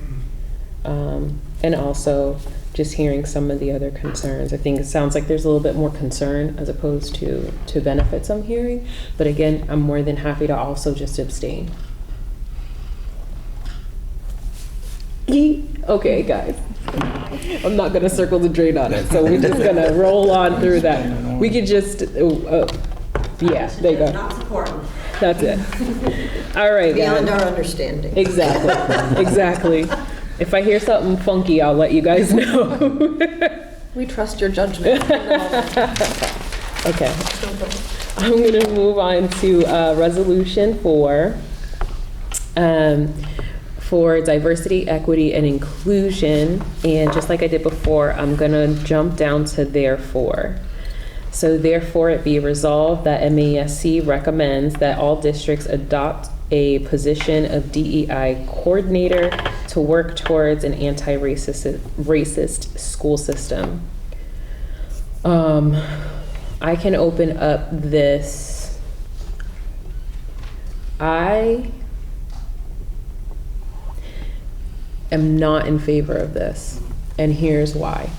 And also just hearing some of the other concerns. I think it sounds like there's a little bit more concern as opposed to benefits I'm hearing. But again, I'm more than happy to also just abstain. Okay, guys. I'm not gonna circle the drain on it, so we're just gonna roll on through that. We could just, yeah, there you go. Not supporting. That's it. All right, Beyond guys. our understanding. Exactly, exactly. If I hear something funky, I'll let you guys know. We trust your judgment. Okay. I'm gonna move on to resolution 4. For diversity, equity, and inclusion. And just like I did before, I'm gonna jump down to therefore. So therefore it be resolved that MASC recommends that all districts adopt a position of DEI coordinator to work towards an anti-racist school system. I can open up this. I am not in favor of this, and here's why.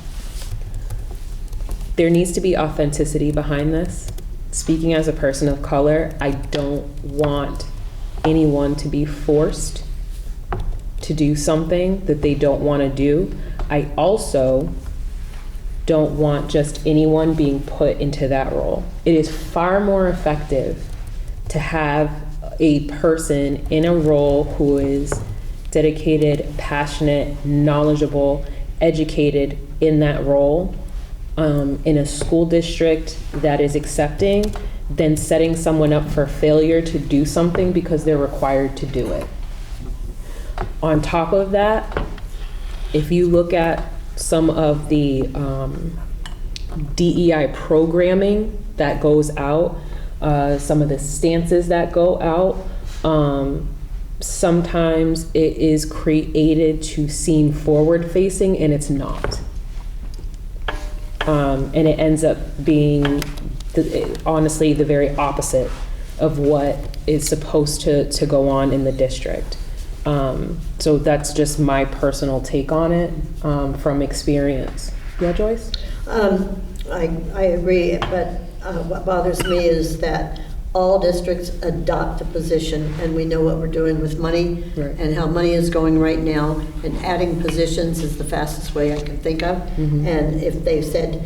There needs to be authenticity behind this. Speaking as a person of color, I don't want anyone to be forced to do something that they don't want to do. I also don't want just anyone being put into that role. It is far more effective to have a person in a role who is dedicated, passionate, knowledgeable, educated in that role, in a school district that is accepting, than setting someone up for failure to do something because they're required to do it. On top of that, if you look at some of the DEI programming that goes out, some of the stances that go out, sometimes it is created to seem forward-facing, and it's not. And it ends up being, honestly, the very opposite of what is supposed to go on in the district. So that's just my personal take on it from experience. Yeah, Joyce? I agree, but what bothers me is that all districts adopt a position, and we know what we're doing with money and how money is going right now, and adding positions is the fastest way I can think of. And if they said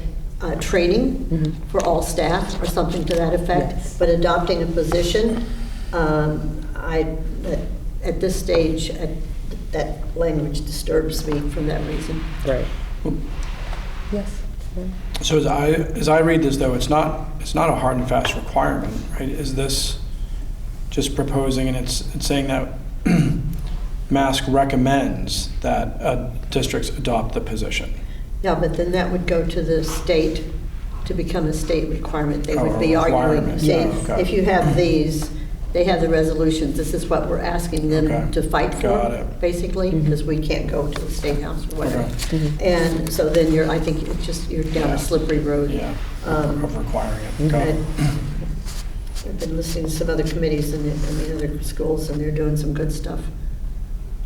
training for all staff or something to that effect, but adopting a position, at this stage, that language disturbs me for that reason. Right. Yes. So as I read this, though, it's not a hard and fast requirement, right? Is this just proposing, and it's saying that MASC recommends that districts adopt the position? Yeah, but then that would go to the state to become a state requirement. They would a be arguing, requirement. saying, Okay. if you have these, they have the resolutions, this is what we're asking them to fight Got for, it. basically, because we can't go to the state house or whatever. And so then I think it's just, you're down a slippery road. Of requiring it. Got it. I've been listening to some other committees in the other schools, and they're doing some good stuff.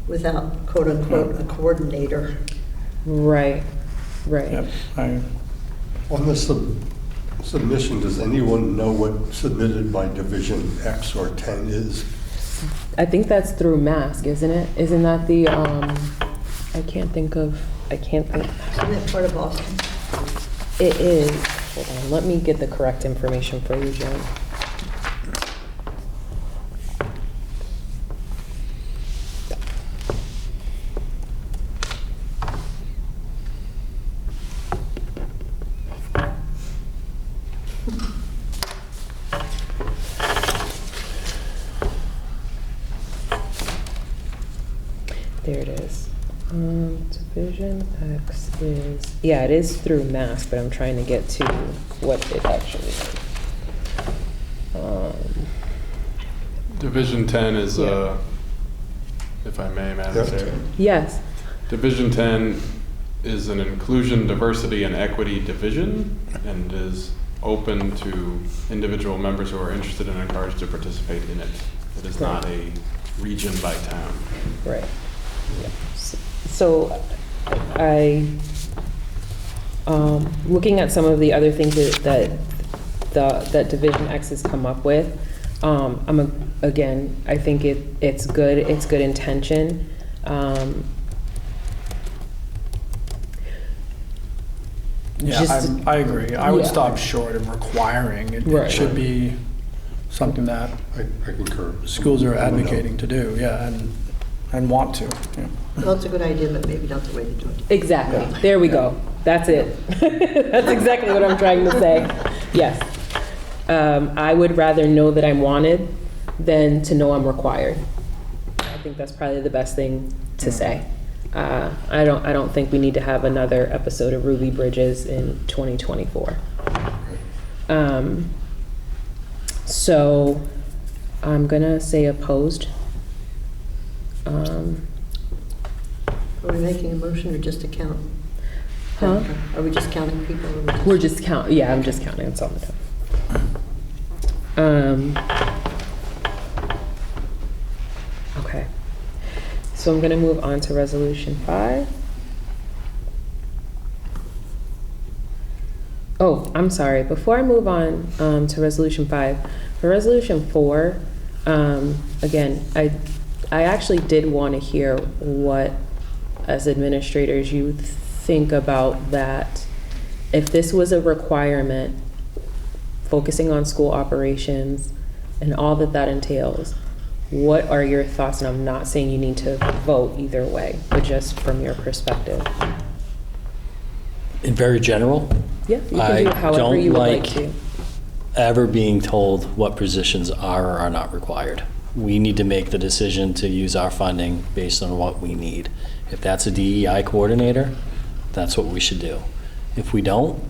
without quote-unquote a coordinator. Right, Yep, On the submission, does anyone know what submitted by Division X or 10 is? I think that's through Mask, isn't it? Isn't that the, I can't think. Isn't that part of Boston? It is. Hold on, let me get the correct information for you, Jen. There it is. Division X is, yeah, it is through Mask, but I'm trying to get to what it actually is. Division 10 is, Yeah. if I may, Madam Chair. Yes. Division 10 is an inclusion, diversity, and equity division, and is open to individual members who are interested and encouraged to participate in it. It is not a region by town. Right. Yeah. So looking at some of the other things that Division X has come up with, again, I think it's good. It's good intention. I agree. I would stop short of requiring. It should be something that I concur. Schools are advocating to do, and want to. Yeah. Well, it's a good idea, but maybe not the way to do it. Exactly. Yeah. There we go. That's it. That's exactly what I'm trying to say. Yes. I would rather know that I'm wanted than to know I'm required. I think that's probably the best thing to say. I don't think we need to have another episode of Ruby Bridges in 2024. So I'm gonna say opposed. Are we making a motion or just a count? Huh? Are we just counting people? We're just counting. Yeah, I'm just counting. That's all the time. Okay. So I'm going to move on to Resolution 5. Oh, I'm sorry. Before I move on to Resolution 5, for Resolution 4, again, I actually did want to hear what, as administrators, you think about that. If this was a requirement, focusing on school operations and all that entails, what are your thoughts? And I'm not saying you need to vote either way, but just from your perspective. In very general, yeah, you can do it however you would like to. Ever being told what positions are or are not required. We need to make the decision to use our funding based on what we need. If that's a DEI coordinator, that's what we should do. If we don't,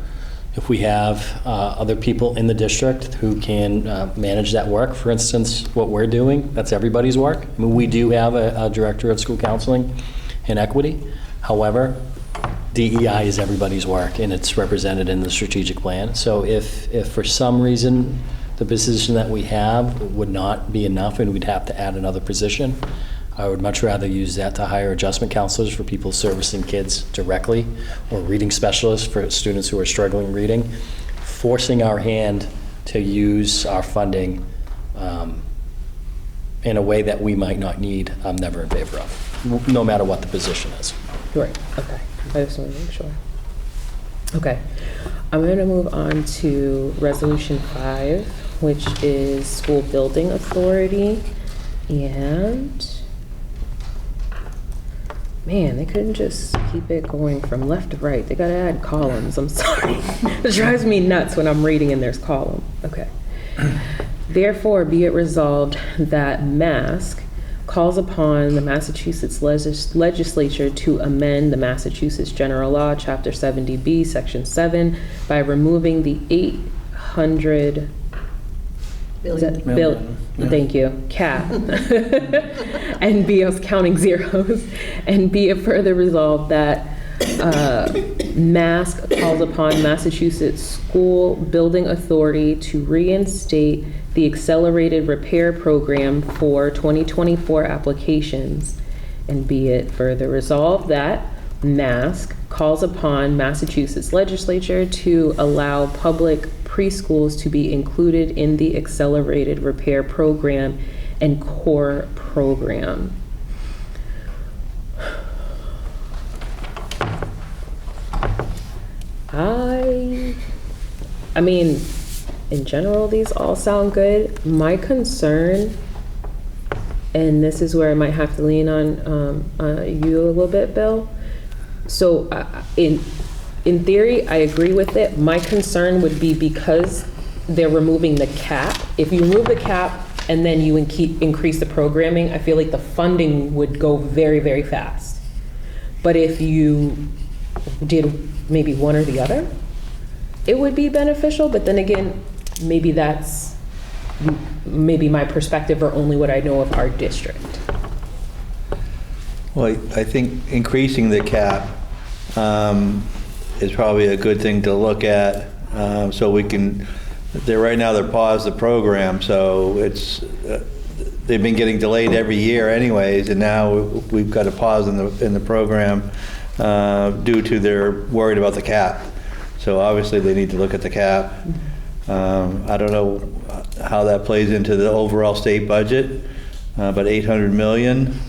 if we have other people in the district who can manage that work, for instance, what we're doing, that's everybody's work. I mean, we do have a director of school counseling and equity. However, DEI is everybody's work, and it's represented in the strategic plan. So if for some reason the position that we have would not be enough and we'd have to add another position, I would much rather use that to hire adjustment counselors for people servicing kids directly, or reading specialists for students who are struggling reading. Forcing our hand to use our funding in a way that we might not need, I'm never in favor of, no matter what the position is. Right, okay. I just want to make sure. Okay, I'm going to move on to Resolution 5, which is School Building Authority. And man, they couldn't just keep it going from left to right. They got to add columns. I'm sorry. It drives me nuts when I'm reading and there's column. Okay. Therefore, be it resolved that MASC calls upon the Massachusetts legislature to amend the Massachusetts General Law, Chapter 70B, Section 7, by removing the 800 Million. Thank you, cap, and be us counting zeros, and be it further resolved that MASC calls upon Massachusetts School Building Authority to reinstate the accelerated repair program for 2024 applications And be it further resolved that MASC calls upon Massachusetts legislature to allow public preschools to be included in the accelerated repair program and core program. I mean, in general, these all sound good. My concern, and this is where I might have to lean on you a little bit, Bill. So in theory, I agree with it. My concern would be because they're removing the cap. If you remove the cap and then you increase the programming, I feel like the funding would go very, very fast. But if you did maybe one or the other, it would be beneficial. But then again, maybe that's maybe my perspective or only what I know of our district. Well, I think increasing the cap is probably a good thing to look at, so we can, right now they're paused the program, so it's, they've been getting delayed every year anyways, and now we've got a pause in the program due to they're worried about the cap. So obviously they need to look at the cap. I don't know how that plays into the overall state budget, but 800 million,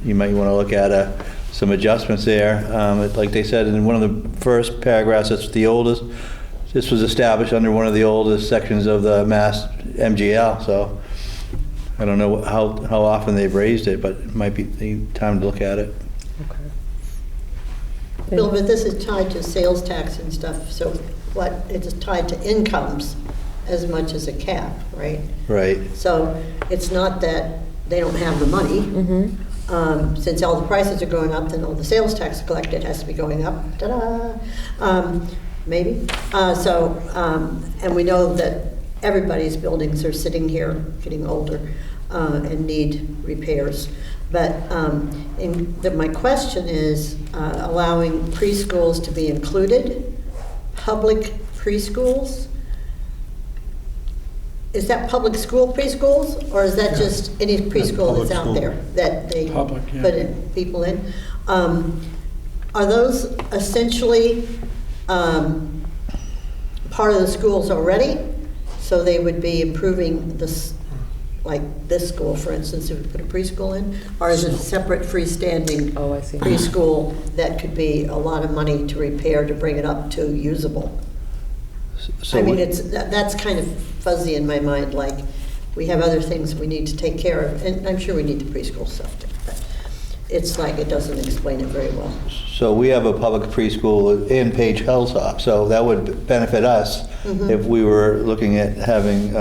you might want to look at some adjustments there. Like they said in one of the first paragraphs, it's the oldest, this was established under one of the oldest sections of the Mass MGL, so I don't know how often they've raised it, but it might be time to look at it. Bill, but this is tied to sales tax and stuff, so it's tied to incomes as much as a cap, right? Right. So it's not that they don't have the money. Since all the prices are going up, then all the sales tax collected has to be going up. Ta-da! Maybe. And we know that everybody's buildings are sitting here, getting older, and need repairs. But my question is allowing preschools to be included, public preschools. Is that public school preschools, or is that just any preschool that's out there that they put people in? Are those essentially part of the schools already? So they would be improving this, like this school, for instance, if we put a preschool in? Or is it a separate freestanding preschool that could be a lot of money to repair to bring it up to usable? So I mean, that's kind of fuzzy in my mind, like we have other things we need to take care of, and I'm sure we need the preschool stuff too, but it's like it doesn't explain it very well. So we have a public preschool in Page Hilltop, so that would benefit us if we were looking at having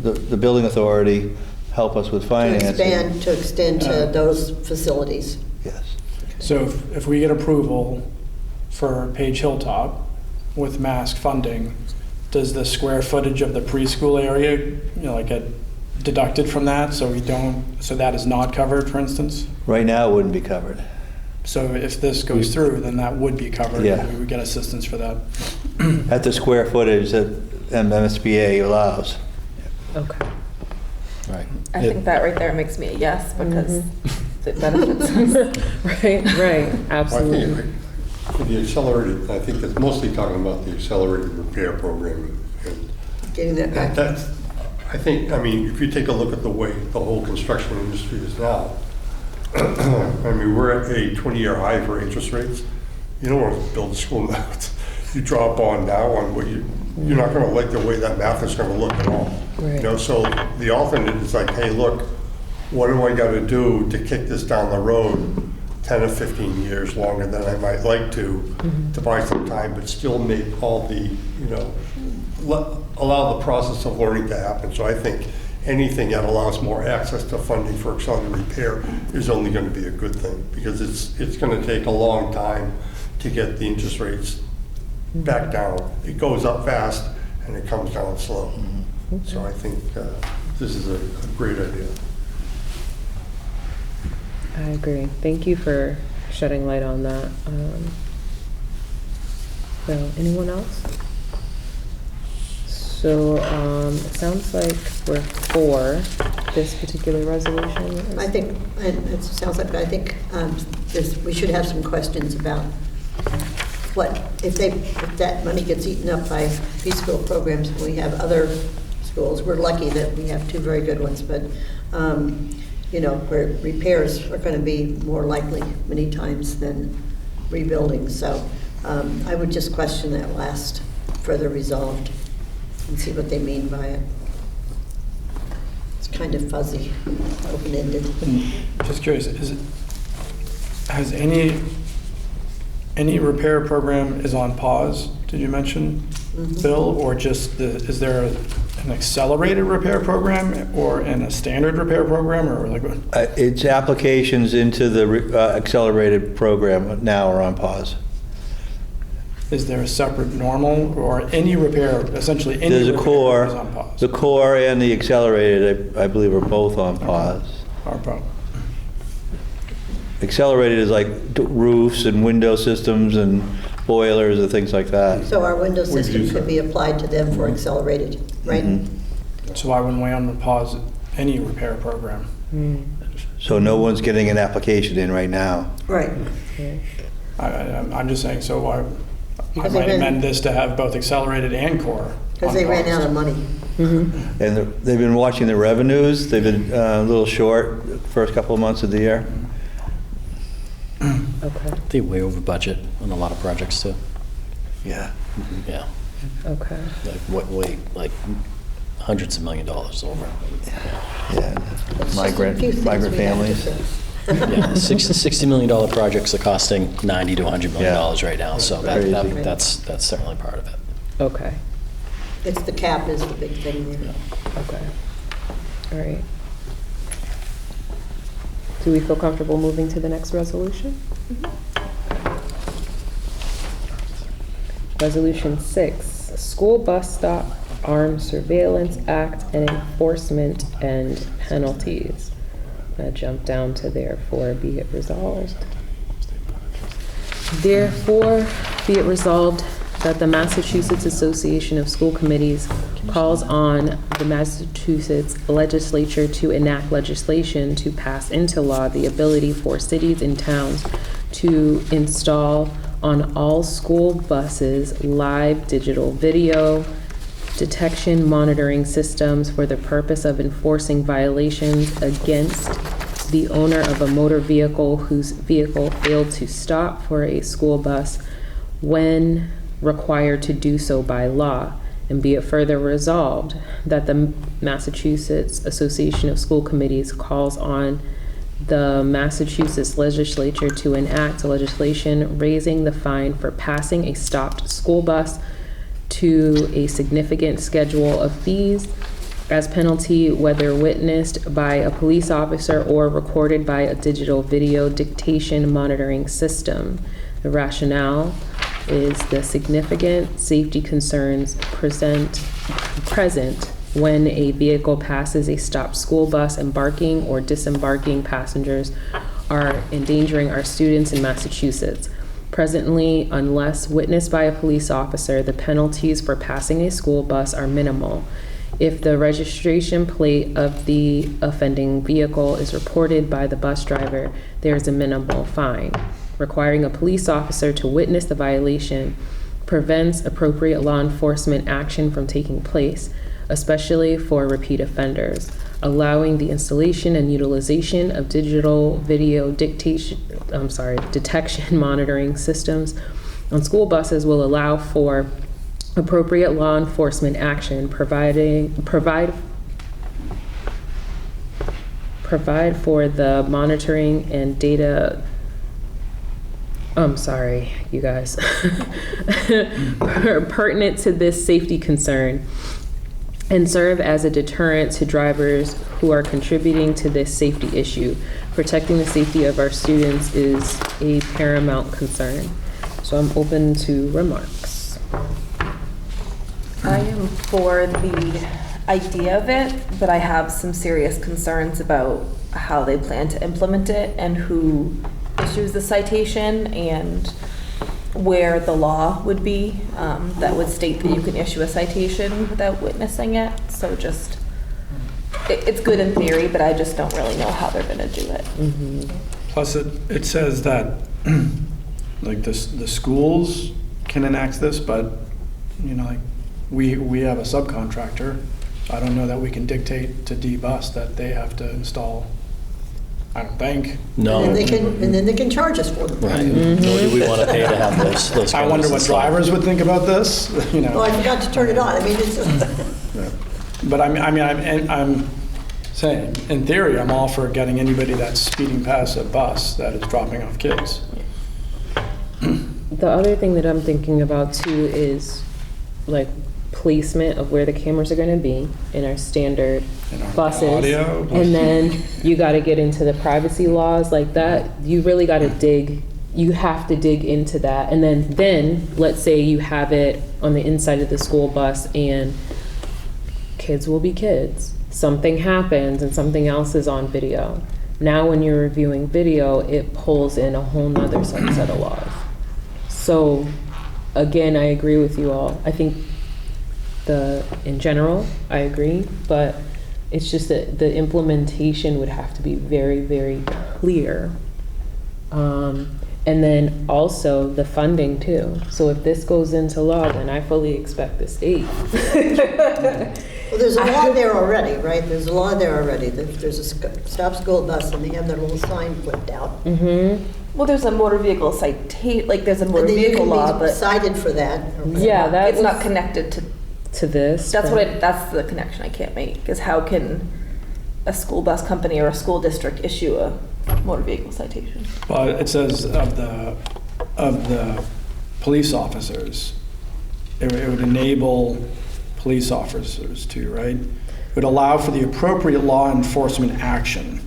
the building authority help us with financing. To extend to those facilities. Yes. So if we get approval for Page Hilltop with MASC funding, does the square footage of the preschool area, get deducted from that, so that is not covered, for instance? Right now, it wouldn't be covered. So if this goes through, then that would be covered, Yeah. and we would get assistance for that. At the square footage that MSBA allows. Okay. Right. I think that right there makes me a yes, because it benefits us. Right, absolutely. For the accelerated, I think that's mostly talking about the accelerated repair program. Getting that back. I mean, if you take a look at the way the whole construction industry is now, I mean, we're at a 20-year high for interest rates. You don't want to build a school now. You draw a bond now on what you're not going to like the way that math is going to look at all. Right. So the alternate is like, hey, look, what do I got to do to kick this down the road 10 or 15 years longer than I might like to buy some time, but still make all the, allow the process of learning to happen. So I think anything that allows more access to funding for accelerated repair is only going to be a good thing, because it's going to take a long time to get the interest rates back down. It goes up fast and it comes down slow. So I think this is a great idea. I agree. Thank you for shedding light on that. So, anyone else? So, it sounds like we're 4. this particular resolution? I think, and it sounds like, I think we should have some questions about what, if that money gets eaten up by preschool programs, and we have other schools. We're lucky that we have two very good ones, but, you know, where repairs are going to be more likely many times than rebuilding. So I would just question that last further resolved and see what they mean by it. It's kind of fuzzy, open-ended. Just curious, has any repair program is on pause, did you mention, Bill? Or just, is there an accelerated repair program or a standard repair program, or like what? Its applications into the accelerated program now are on pause. Is there a separate normal or any repair, essentially any There's a repair core, is on pause? the core and the accelerated, I believe, are both on pause. Accelerated is like roofs and window systems and boilers and things like that. So our window system could be applied to them for accelerated, right? So why wouldn't we on the pause any repair program? So no one's getting an application in right now. Right. I'm just saying, so why, I Because might amend this to have both accelerated and core. Because they ran out of money. And they've been watching the revenues. They've been a little short the first couple of months of the year. Okay. They're way over budget on a lot of projects too. Yeah. Yeah. Okay. Like hundreds of $1 million over. Yeah. Migrant families. Yeah, $60 million projects are costing $90 to $100 million right now, so that's certainly part of it. Okay. It's the cap is the big thing there. Okay. All right. Do we feel comfortable moving to the next resolution? Resolution 6, School Bus Stop Armed Surveillance Act and Enforcement and Penalties. I'm going to jump down to therefore be it resolved. Therefore, be it resolved that the Massachusetts Association of School Committees calls on the Massachusetts legislature to enact legislation to pass into law the ability for cities and towns to install on all school buses live digital video detection monitoring systems for the purpose of enforcing violations against the owner of a motor vehicle whose vehicle failed to stop for a school bus when required to do so by law. And be it further resolved that the Massachusetts Association of School Committees calls on the Massachusetts legislature to enact legislation raising the fine for passing a stopped school bus to a significant schedule of fees as penalty, whether witnessed by a police officer or recorded by a digital video dictation monitoring system. The rationale is the significant safety concerns present when a vehicle passes a stopped school bus. Embarking or disembarking passengers are endangering our students in Massachusetts. Presently, unless witnessed by a police officer, the penalties for passing a school bus are minimal. If the registration plate of the offending vehicle is reported by the bus driver, there is a minimal fine. Requiring a police officer to witness the violation prevents appropriate law enforcement action from taking place, especially for repeat offenders. Allowing the installation and utilization of digital video detection monitoring systems on school buses will allow for appropriate law enforcement action, provide for the monitoring and data. I'm sorry, you guys. Pertinent to this safety concern, and serve as a deterrent to drivers who are contributing to this safety issue. Protecting the safety of our students is a paramount concern. So I'm open to remarks. I am for the idea of it, but I have some serious concerns about how they plan to implement it and who issues the citation and where the law would be that would state that you can issue a citation without witnessing it. So just, it's good in theory, but I just don't really know how they're gonna do it. Plus, it says that, like, the schools can enact this, but, you know, like, we have a subcontractor. I don't know that we can dictate to D-Bus that they have to install, I don't think. No. And then they can charge us for them. Right. Nor do we want to pay to have those. I wonder what drivers would think about this, you know. Oh, I forgot to turn it on. I mean, it's just. But I'm saying, in theory, I'm all for getting anybody that's speeding past a bus that is dropping off kids. The other thing that I'm thinking about too is like placement of where the cameras are going to be in our standard buses. Audio. And then you got to get into the privacy laws like that. You really got to dig. You have to dig into that. And then let's say you have it on the inside of the school bus and kids will be kids. Something happens and something else is on video. Now when you're reviewing video, it pulls in a whole nother subset of laws. So again, I agree with you all. I think in general, I agree, but it's just that the implementation would have to be very, very clear. And then also the funding too. So if this goes into law, then I fully expect the state. Well, there's a law there already, right? There's a law there already. There's a stop school bus and they have their little sign flipped out. Well, there's a motor vehicle citation, like there's a motor vehicle law, but cited for that. yeah, it's not connected to this. That's the connection I can't make. Is how can a school bus company or a school district issue a motor vehicle citation? Well, it says of the police officers, it would enable police officers to, right? It would allow for the appropriate law enforcement action,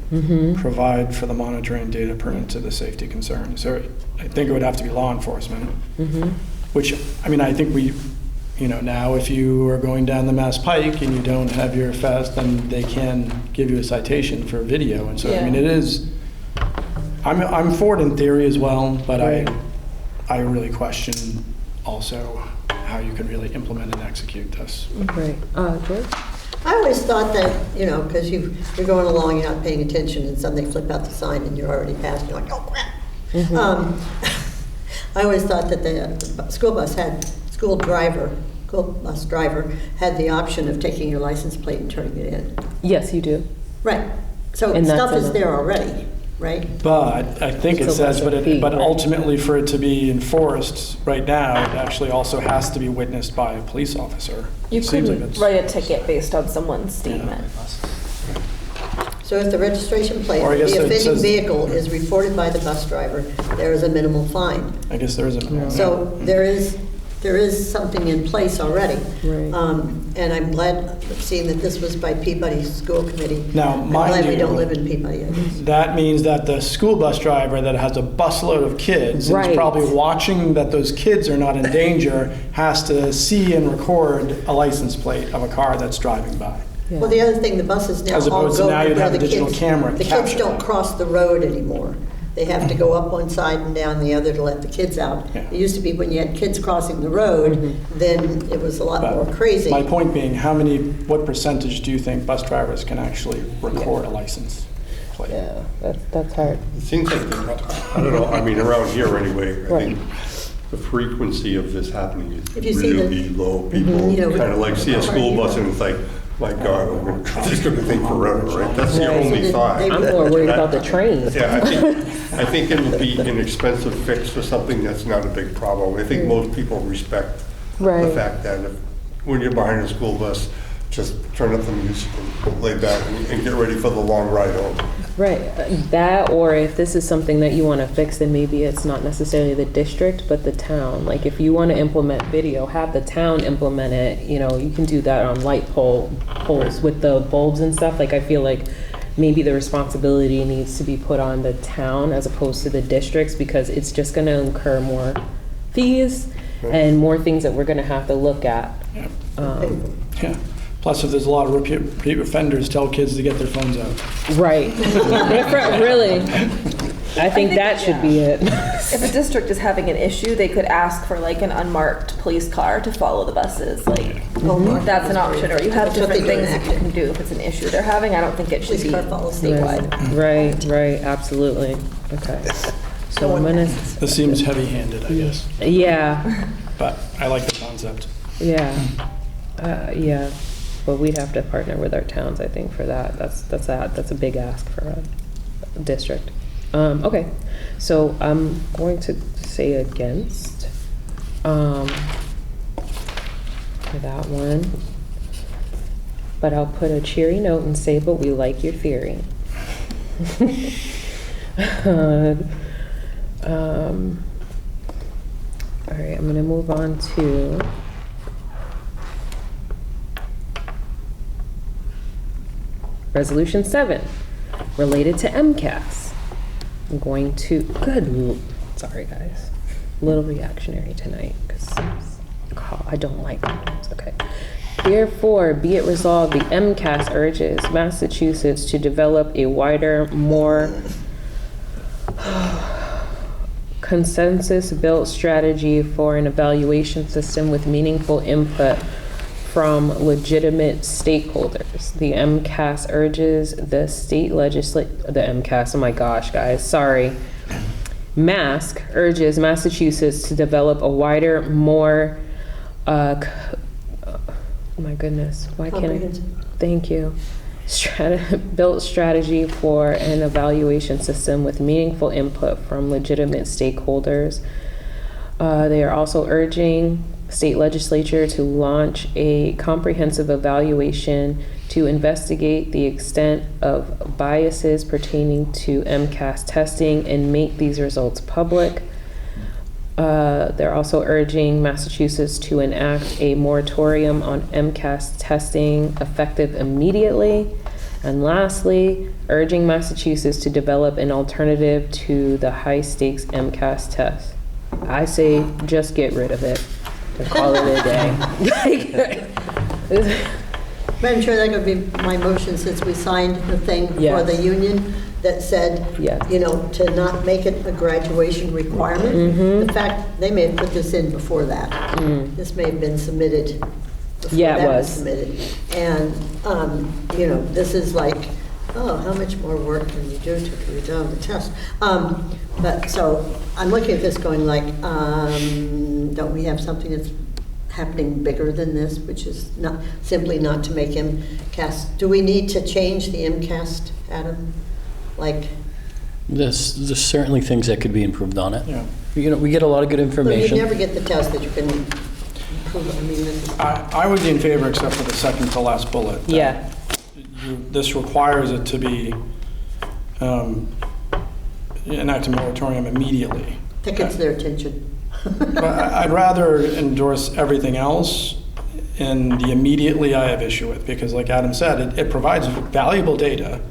provide for the monitoring and data pertinent to the safety concerns. So I think it would have to be law enforcement, which, I mean, I think now if you are going down the Mass Pike and you don't have your vest, then they can give you a citation for video. And so, I mean, it is, I'm for it in theory as well, but I really question also how you could really implement and execute this. Right. George? I always thought that, because you're going along, you're not paying attention, and suddenly flip out the sign and you're already past, you're like, oh crap. I always thought that the school bus driver had the option of taking your license plate and turning it in. Yes, you do. Right. So And that's stuff is enough. there already, right? But I think it It's a says, lesser fee, but right? ultimately for it to be enforced right now, it actually also has to be witnessed by a police officer. You It seems like couldn't it's- write a ticket based on someone's statement. So if the registration plate Or I of guess the it offending says- vehicle is reported by the bus driver, there is a minimal fine. I guess there is a. So there is something in place already. Right. And I'm glad seeing that this was by Peabody School Committee. Now, I'm mind glad we you, don't live in Peabody. I guess. That means that the school bus driver that has a busload of kids and is Right. probably watching that those kids are not in danger has to see and record a license plate of a car that's driving by. Well, the other thing, the buses now As all opposed to go now you'd where have a the digital kids, camera the kids capture don't that. cross the road anymore. They have to go up one side and down the other to let the kids out. Yeah. It used to be when you had kids crossing the road, then it was a lot But more crazy. My point being, what percentage do you think bus drivers can actually record a license plate? Yeah, that's hard. It seems like, I don't know, I mean, around here anyway, I Right. think the frequency of this happening If you is see really low. People You know, kind of like see a school bus and it's like, my God, this is going to think forever, right? That's the only thought. I'm more worried about the trains. Yeah, I think it would be an expensive fix for something that's not a big problem. I think most people respect the Right. fact that when you're behind a school bus, just turn up the music and lay back and get ready for the long ride home. Right. That, or if this is something that you want to fix, then maybe it's not necessarily the district, but the town. Like if you want to implement video, have the town implement it. You can do that on light poles with the bulbs and stuff. Like I feel like maybe the responsibility needs to be put on the town as opposed to the districts, because it's just going to incur more fees and more things that we're going to have to look at. Yeah. Plus, if there's a lot of repeat offenders, tell kids to get their phones out. Right. Different, really. I think that should be it. If a district is having an issue, they could ask for like an unmarked police car to follow the buses. Like that's an option, or you have That's what different they do in things that you can do if it's an issue they're having. I don't think it should be statewide. Right, absolutely. Okay. So I'm gonna, This seems heavy-handed, I guess, yeah, but I like the concept. yeah, yeah. But we'd have to partner with our towns, I think, for that. That's a big ask for a district. Okay, so I'm going to say against for that one. But I'll put a cheery note and say, but we like your theory. All right, I'm gonna move on to Resolution 7, related to MCAS. I'm going to, sorry guys, a little reactionary tonight, because I don't like it. Okay. Therefore, be it resolved, the MCAS urges Massachusetts to develop a wider, more consensus-built strategy for an evaluation system with meaningful input from legitimate stakeholders. The MCAS urges the state MCAS, oh my gosh, guys, sorry. MASC urges Massachusetts to develop a wider, more, oh my goodness, why can't I? Thank you. Built strategy for an evaluation system with meaningful input from legitimate stakeholders. They are also urging state legislature to launch a comprehensive evaluation to investigate the extent of biases pertaining to MCAS testing and make these results public. They're also urging Massachusetts to enact a moratorium on MCAS testing effective immediately. And lastly, urging Massachusetts to develop an alternative to the high-stakes MCAS test. I say just get rid of it and call it a day. Madam Chair, that could be my motion since we signed the thing for the union that said, you know, to not make it a graduation requirement. In fact, they may have put this in before that. This may have been submitted before that was submitted. And, you know, this is like, oh, how much more work can you do to redo the test? But so I'm looking at this going like, don't we have something that's happening bigger than this, which is not simply not to make MCAS. Do we need to change the MCAS, Adam? Like, there's certainly things that could be improved on it. Yeah. You know, we get a lot of good information. But you never get the test that you can improve. I mean, this is I would be in favor except for the second to last bullet. Yeah. This requires it to be enact a moratorium immediately. that gets their attention. But I'd rather endorse everything else, and the immediately I have issue with, because like Adam said, it provides valuable data.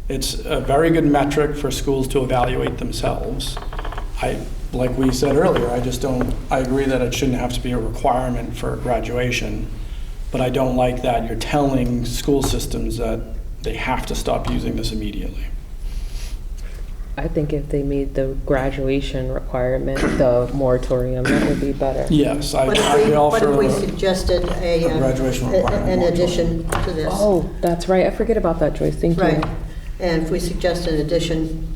It's a very good metric for schools to evaluate themselves. Like we said earlier, I agree that it shouldn't have to be a requirement for graduation, but I don't like that you're telling school systems that they have to stop using this immediately. I think if they made the graduation requirement the moratorium, that would be better. Yes, What if we suggested an addition to this? Oh, that's right. I forget about that, Joyce. Thank you. Right. And if we suggest an addition,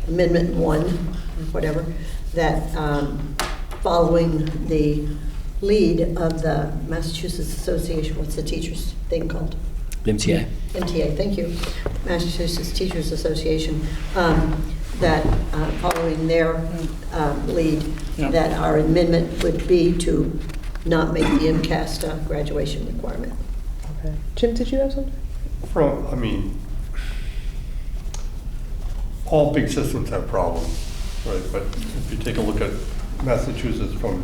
Amendment 1, or whatever, that following the lead of the Massachusetts Association, what's the teachers thing called? MTA. MTA, thank you. Massachusetts Teachers Association, that following their lead, that our amendment would be to not make the MCAS a graduation requirement. Okay. Jim, did you have something? I mean, all big systems have problems, right? But if you take a look at Massachusetts from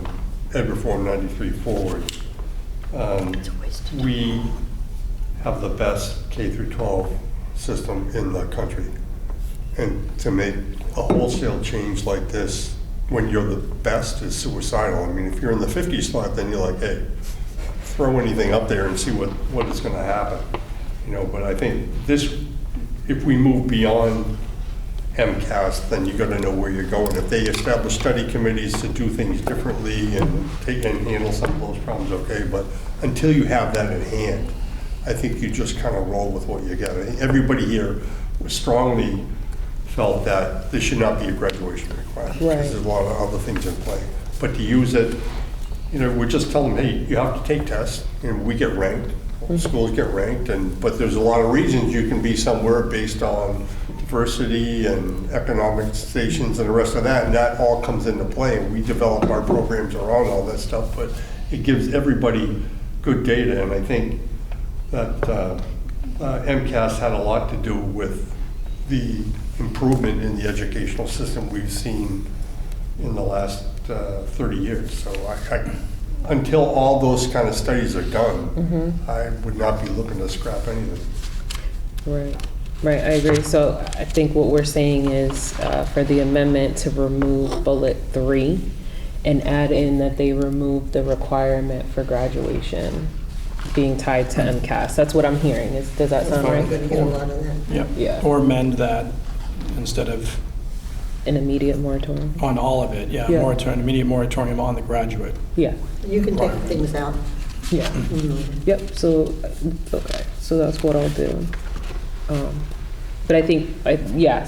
Ed Reform 93 forward, we have the best K through 12 system in the country. And to make a wholesale change like this when you're the best is suicidal. I mean, if you're in the 50 slot, then you're like, hey, throw anything up there and see what is going to happen. You know, but I think this, if we move beyond MCAS, then you gotta know where you're going. If they establish study committees to do things differently and take and handle some of those problems, okay, but until you have that in hand, I think you just kind of roll with what you get. I think everybody here strongly felt that this should not be a graduation requirement. Right. Because there's a lot of other things in play. But to use it, we're just telling them, hey, you have to take tests, and we get ranked, schools get ranked, but there's a lot of reasons you can be somewhere based on diversity and economic stations and the rest of that, and that all comes into play, and we develop our programs around all that stuff, but it gives everybody good data, and I think that MCAS had a lot to do with the improvement in the educational system we've seen in the last 30 years. So until all those kind of studies are done, I would not be looking to scrap anything. Right, I agree. So I think what we're saying is for the amendment to remove bullet 3 and add in that they remove the requirement for graduation being tied to MCAS. That's what I'm hearing. Does that sound right? We're going to get a lot of that. Yep. Yeah. Or amend that instead of an immediate moratorium. On all of it, yeah. Moratorium, immediate moratorium on the graduate. Yeah. You can take things out. Yeah. Yep. So, okay. So that's what I'll do. But I think,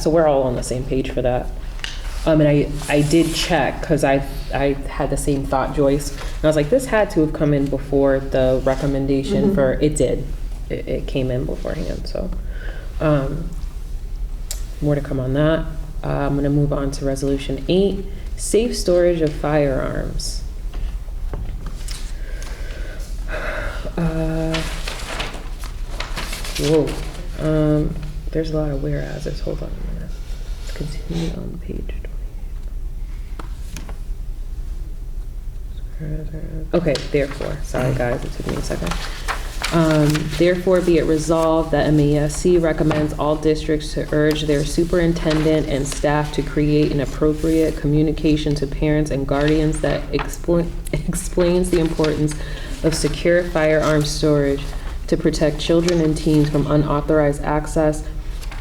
so we're all on the same page for that. And I did check because I had the same thought, Joyce. And I was like, this had to have come in before the recommendation for, it did. It came in beforehand. So more to come on that. I'm going to move on to resolution 8, safe storage of firearms. There's a lot of whereases. Hold on a minute. Let's continue on page 20. Okay, therefore. Sorry guys, it took me a second. Therefore, be it resolved that MASC recommends all districts to urge their superintendent and staff to create an appropriate communication to parents and guardians that explains the importance of secure firearm storage to protect children and teens from unauthorized access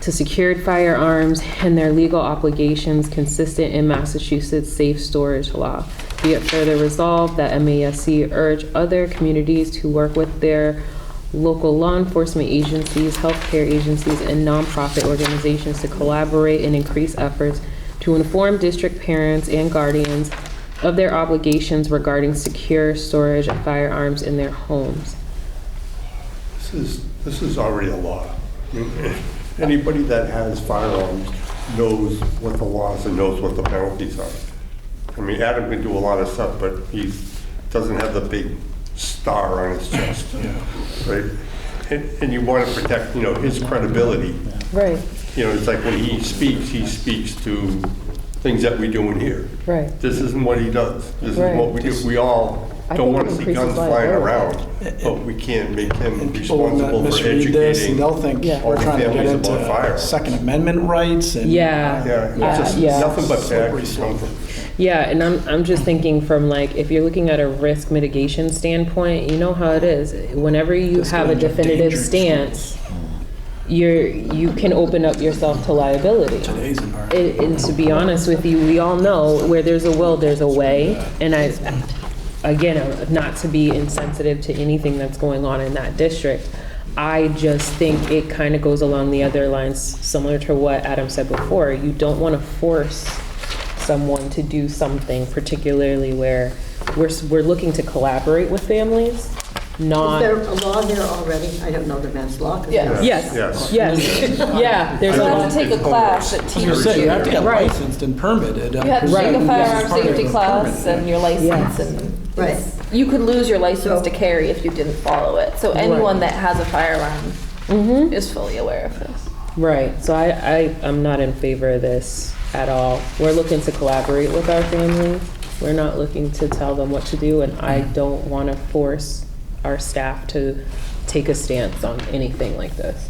to secured firearms and their legal obligations consistent in Massachusetts safe storage law. Be it further resolved that MASC urge other communities to work with their local law enforcement agencies, healthcare agencies, and nonprofit organizations to collaborate and increase efforts to inform district parents and guardians of their obligations regarding secure storage of firearms in their homes. This is already a law. Anybody that has firearms knows what the laws and knows what the penalties are. I mean, Adam can do a lot of stuff, but he doesn't have the big star on his chest, right? And you want to protect, his credibility. Right. It's like when he speaks to things that we do in here. Right. This isn't what he does. This is what we do. We all don't want to see guns flying around, but we can't make him responsible for educating they'll think all we're the trying to get families into about fire. Second Amendment rights and Just nothing but bad. Yeah, and I'm just thinking from if you're looking at a risk mitigation standpoint, you know how it is. Whenever you have a definitive stance, you can open up yourself to liability. And to be honest with you, we all know where there's a will, there's a way. And again, not to be insensitive to anything that's going on in that district, I just think it kind of goes along the other lines, similar to what Adam said before. You don't want to force someone to do something, particularly where we're looking to collaborate with families, not. Is there a law there already? I don't know the mass law. Yes. Yeah, there's You a have law. to take a class that teaches you. You have to get licensed and permitted. You have to take a firearm safety class and your license, and you could lose your license to carry if you didn't follow it. So anyone that has a firearm is fully aware of this. Right. So I'm not in favor of this at all. We're looking to collaborate with our families. We're not looking to tell them what to do, and I don't want to force our staff to take a stance on anything like this.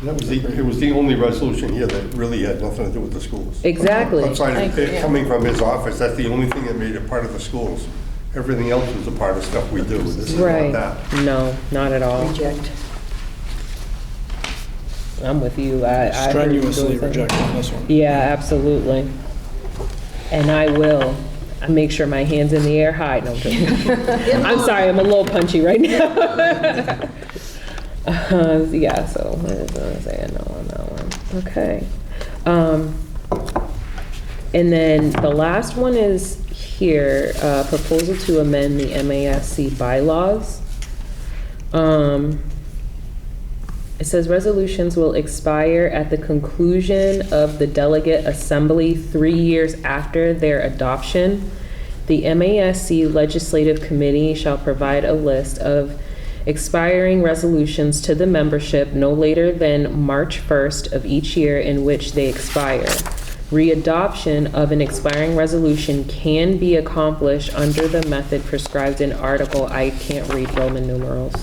It was the only resolution here that really had nothing to do with the schools. Exactly. Outside of it coming from his office, that's the only thing that made it part of the schools. Everything else was a part of stuff we do. This is not that. No, not at all. Reject. I'm with you. I Strenuously rejecting this one. Yeah, absolutely. And I will. I make sure my hand's in the air high. No, I'm joking. I'm sorry, I'm a little punchy right now. Yeah, so I'm going to say a no on that one. Okay. And then the last one is here, proposal to amend the MASC bylaws. It says resolutions will expire at the conclusion of the delegate assembly 3 years after their adoption. The MASC Legislative Committee shall provide a list of expiring resolutions to the membership no later than March 1st of each year in which they expire. Readoption of an expiring resolution can be accomplished under the method prescribed in Article, I can't read Roman numerals.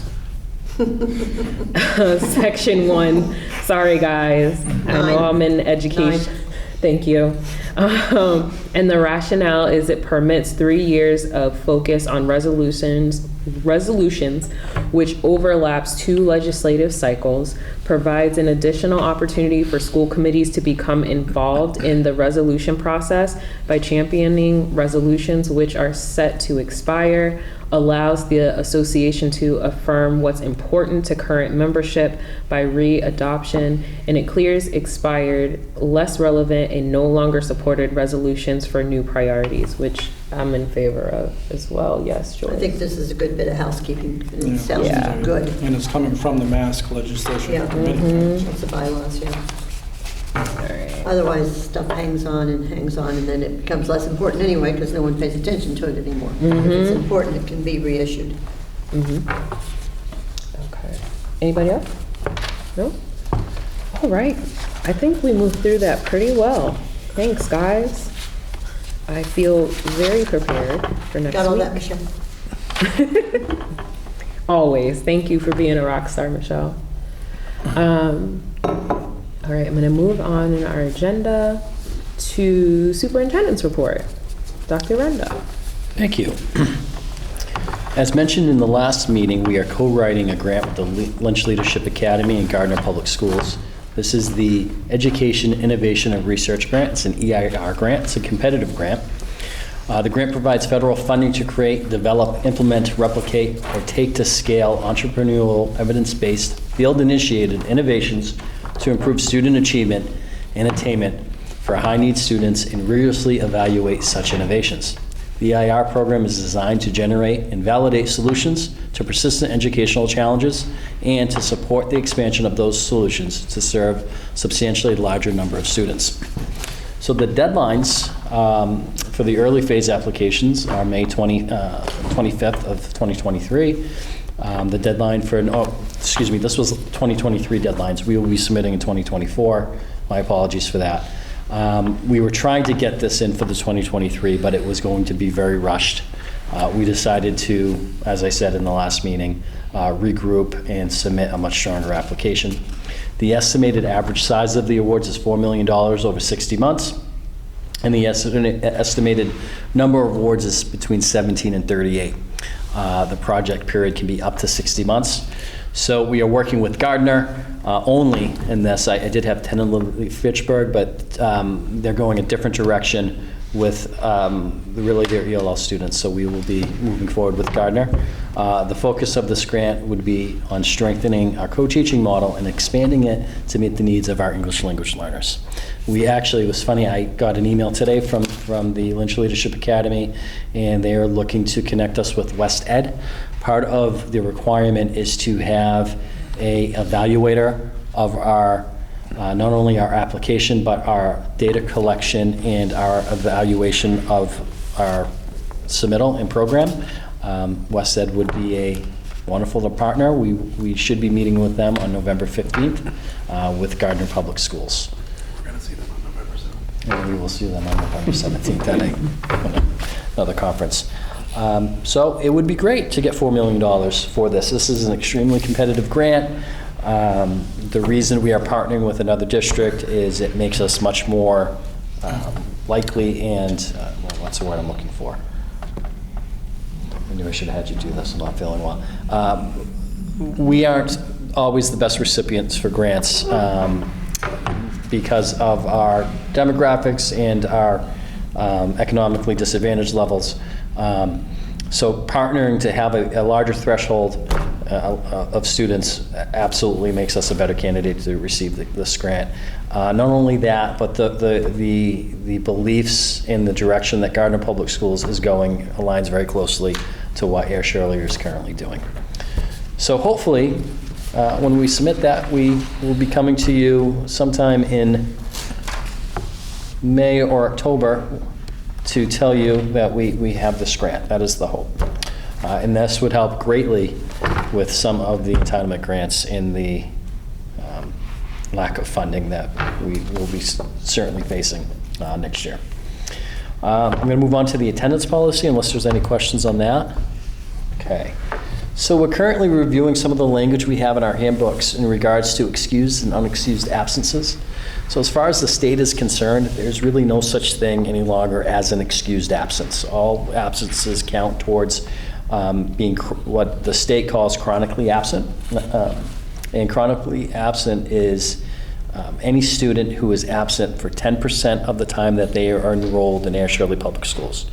Section 1. Sorry, guys. I know I'm in education. 9. Thank you. And the rationale is it permits 3 years of focus on resolutions which overlaps 2 legislative cycles, provides an additional opportunity for school committees to become involved in the resolution process by championing resolutions which are set to expire, allows the association to affirm what's important to current membership by readoption, and it clears expired, less relevant, and no longer supported resolutions for new priorities, which I'm in favor of as well. Yes, Joyce. I think this is a good bit of housekeeping, and it sounds good. And it's coming from the Mask Legislation Committee. It's the bylaws, yeah. Right. Otherwise, stuff hangs on, and then it becomes less important anyway, because no one pays attention to it anymore. If it's important, it can be reissued. Okay. Anybody else? No? All right. I think we moved through that pretty well. Thanks, guys. I feel very prepared for next week. Got all that, Michelle? Always. Thank you for being a rock star, Michelle. All right, I'm going to move on in our agenda to superintendent's report. Dr. Renda. Thank you. As mentioned in the last meeting, we are co-writing a grant with the Lynch Leadership Academy and Gardner Public Schools. This is the Education, Innovation, and Research Grant. It's an EIR grant. It's a competitive grant. The grant provides federal funding to create, develop, implement, replicate, or take to scale entrepreneurial, evidence-based, field-initiated innovations to improve student achievement and attainment for high-need students and rigorously evaluate such innovations. The EIR program is designed to generate and validate solutions to persistent educational challenges and to support the expansion of those solutions to serve substantially larger number of students. So the deadlines for the early phase applications are May 25th of 2023. The deadline for, this was 2023 deadlines. We will be submitting in 2024. My apologies for that. We were trying to get this in for the 2023, but it was going to be very rushed. We decided to, as I said in the last meeting, regroup and submit a much stronger application. The estimated average size of the awards is $4 million over 60 months, and the estimated number of awards is between 17 and 38. The project period can be up to 60 months. So we are working with Gardner only in this. I did have tentatively Fitchburg, but they're going a different direction with really their ELL students. So we will be moving forward with Gardner. The focus of this grant would be on strengthening our co-teaching model and expanding it to meet the needs of our English language learners. We actually, it was funny, I got an email today from the Lynch Leadership Academy, and they are looking to connect us with West Ed. Part of the requirement is to have a evaluator of our not only our application, but our data collection and our evaluation of our submittal and program. West Ed would be a wonderful partner. We should be meeting with them on November 15th with Gardner Public Schools. We're going to see them on November 7th. And we will see them on November 17th at another conference. So it would be great to get $4 million for this. This is an extremely competitive grant. The reason we are partnering with another district is it makes us much more likely and, what's the word I'm looking for? I knew I should have had you do this, I'm not feeling well. We aren't always the best recipients for grants because of our demographics and our economically disadvantaged levels. So partnering to have a larger threshold of students absolutely makes us a better candidate to receive this grant. Not only that, but the beliefs in the direction that Gardner Public Schools is going aligns very closely to what Air Shirley is currently doing. So hopefully, when we submit that, we will be coming to you sometime in May or October to tell you that we have this grant. That is the hope. And this would help greatly with some of the entitlement grants and the lack of funding that we will be certainly facing next year. I'm going to move on to the attendance policy unless there's any questions on that. Okay. So we're currently reviewing some of the language we have in our handbooks in regards to excused and unexcused absences. So as far as the state is concerned, there's really no such thing any longer as an excused absence. All absences count towards being what the state calls chronically absent. And chronically absent is any student who is absent for 10% of the time that they are enrolled in Air Shirley Public Schools.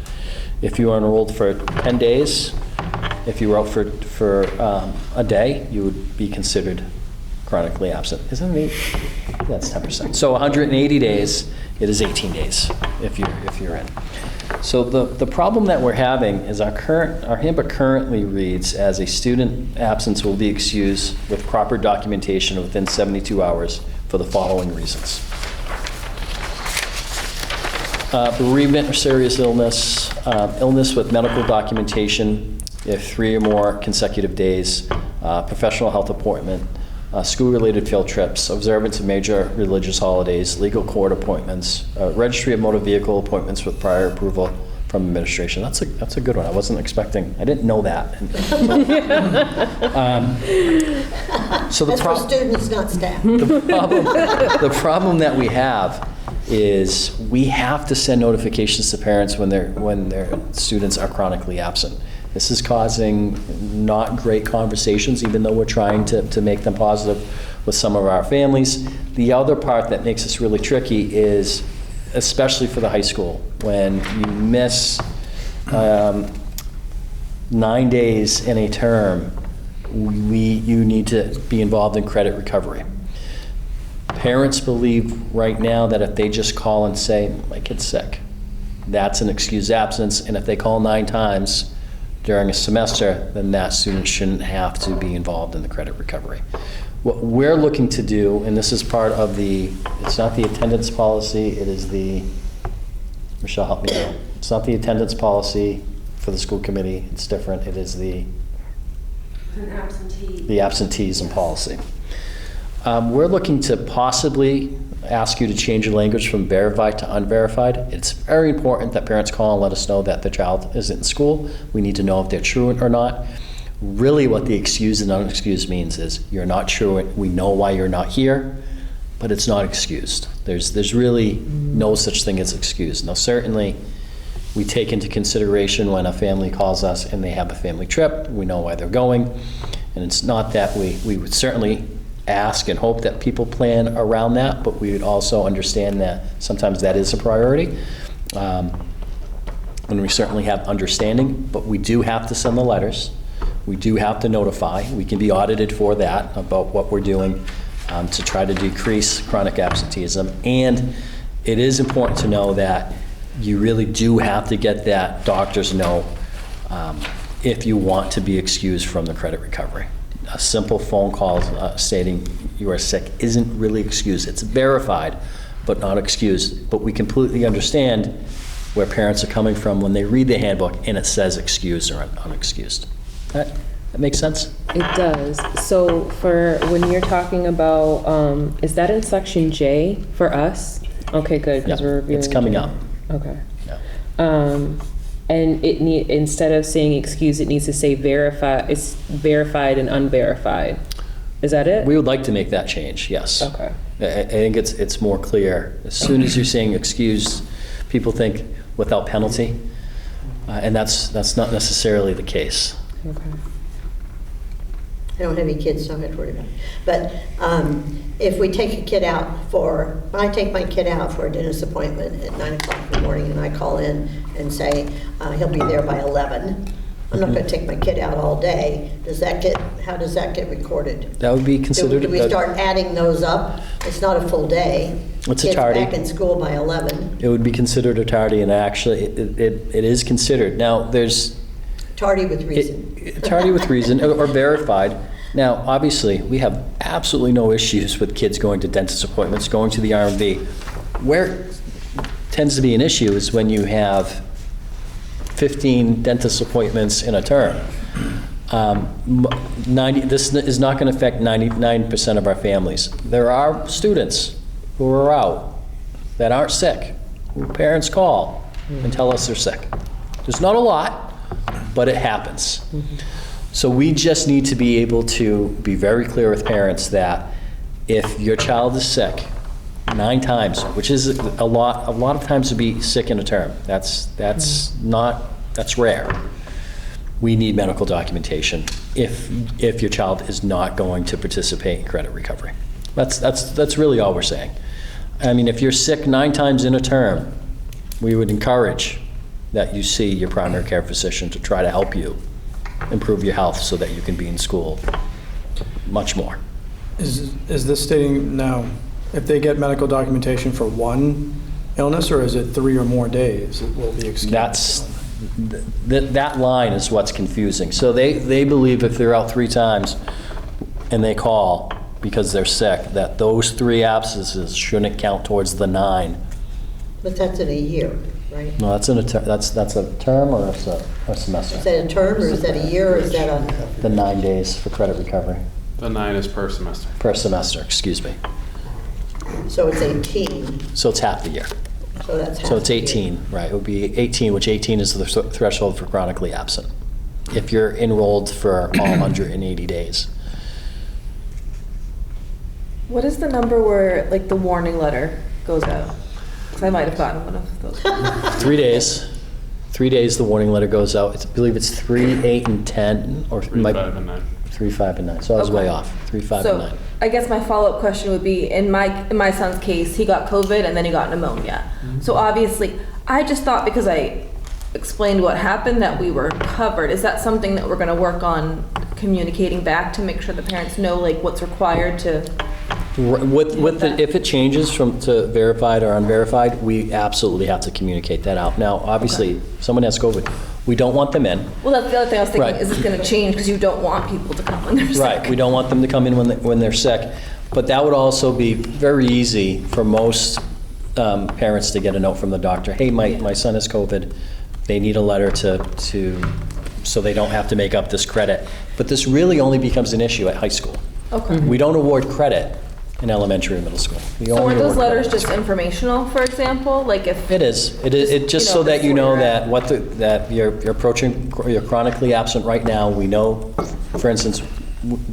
If you are enrolled for 10 days, if you were out for a day, you would be considered chronically absent. Isn't it? That's 10%. So 180 days, it is 18 days if you're in. So the problem that we're having is our handbook currently reads as a student absence will be excused with proper documentation within 72 hours for the following reasons. Bereavement or serious illness, illness with medical documentation if 3 or more consecutive days, professional health appointment, school-related field trips, observance of major religious holidays, legal court appointments, registry of motor vehicle appointments with prior approval from administration. That's a good one. I wasn't expecting. I didn't know that. So That's for students, not staff. The problem that we have is we have to send notifications to parents when their students are chronically absent. This is causing not great conversations, even though we're trying to make them positive with some of our families. The other part that makes this really tricky is, especially for the high school, when you miss 9 days in a term, you need to be involved in credit recovery. Parents believe right now that if they just call and say, my kid's sick, that's an excused absence, and if they call 9 times, during a semester, then that student shouldn't have to be involved in the credit recovery. What we're looking to do, and this is part of it's not the attendance policy, it is Michelle, help me out. It's not the attendance policy for the school committee, it's different, it is the absenteeism policy. We're looking to possibly ask you to change your language from verified to unverified. It's very important that parents call and let us know that the child isn't in school. We need to know if they're truant or not. Really what the excused and unexcused means is you're not truant, we know why you're not here, but it's not excused. There's really no such thing as excused. Now certainly we take into consideration when a family calls us and they have a family trip, we know why they're going, and it's not that we would certainly ask and hope that people plan around that, but we would also understand that sometimes that is a priority. And we certainly have understanding, but we do have to send the letters. We do have to notify. We can be audited for that about what we're doing to try to decrease chronic absenteeism. And it is important to know that you really do have to get that doctor's note if you want to be excused from the credit recovery. A simple phone call stating you are sick isn't really excused. It's verified, but not excused. But we completely understand where parents are coming from when they read the handbook and it says excused or unexcused. That makes sense? It does. So for when you're talking about, is that in section J for us? Okay, good, because we're reviewing. It's coming J. up. Okay. Yeah. And instead of saying excuse, it needs to say it's verified and unverified. Is that it? We would like to make that change, yes. Okay. I think it's more clear. As soon as you're saying excuse, people think without penalty, and that's not necessarily the case. Okay. I don't have any kids, so I don't have to worry about it. But if we take a kid out I take my kid out for a dentist appointment at 9 o'clock in the morning, and I call in and say, he'll be there by 11. I'm not going to take my kid out all day. How does that get recorded? That would be considered. Do we start adding those up? It's not a full day. It's a tardy. Kid's back in school by 11. It would be considered a tardy, and actually, it is considered. Now, there's... Tardy with reason. Tardy with reason, or verified. Now, obviously, we have absolutely no issues with kids going to dentist appointments, going to the R&V. Where it tends to be an issue is when you have 15 dentist appointments in a term. This is not going to affect 99% of our families. There are students who are out that aren't sick, who parents call and tell us they're sick. There's not a lot, but it happens. So we just need to be able to be very clear with parents that if your child is sick 9 times, which is a lot of times to be sick in a term, that's rare. We need medical documentation if your child is not going to participate in credit recovery. That's really all we're saying. I mean, if you're sick 9 times in a term, we would encourage that you see your primary care physician to try to help you improve your health so that you can be in school much more. Is this stating now, if they get medical documentation for 1 illness, or is it 3 or more days it will be excused? That line is what's confusing. So they believe if they're out 3 times and they call because they're sick, that those 3 absences shouldn't count towards the 9. But that's in a year, right? No, that's a term or it's a semester? Is that a term, or is that a year, or is that on? The 9 days for credit recovery. The 9 is per semester. Per semester, excuse me. So it's 18. So it's half the year. So that's half So it's the year. 18, right? It would be 18, which 18 is the threshold for chronically absent. If you're enrolled for all 180 days. What is the number where, like, the warning letter goes out? Because I might have gotten one of those. 3 days. 3 days the warning letter goes out. I believe it's 3, 8, and 10. Or 3, 5, and 9. 3, 5, and 9. So I was way off. 3, 5, and 9. So I guess my follow-up question would be, in my son's case, he got COVID and then he got pneumonia. So obviously, I just thought because I explained what happened that we were covered. Is that something that we're going to work on communicating back to make sure the parents know, like, what's required to? If it changes from to verified or unverified, we absolutely have to communicate that out. Now, obviously, if someone has COVID, we don't want them in. Well, that's the other thing I was thinking. Right. Is this going to change because you don't want people to come when they're sick? Right, we don't want them to come in when they're sick. But that would also be very easy for most parents to get a note from the doctor. Hey, my son has COVID. They need a letter so they don't have to make up this credit. But this really only becomes an issue at high school. Okay. We don't award credit in elementary and middle school. So are those letters just informational, for example? Like if It is. It just so that you know that that you're approaching, you're chronically absent right now. We know, for instance,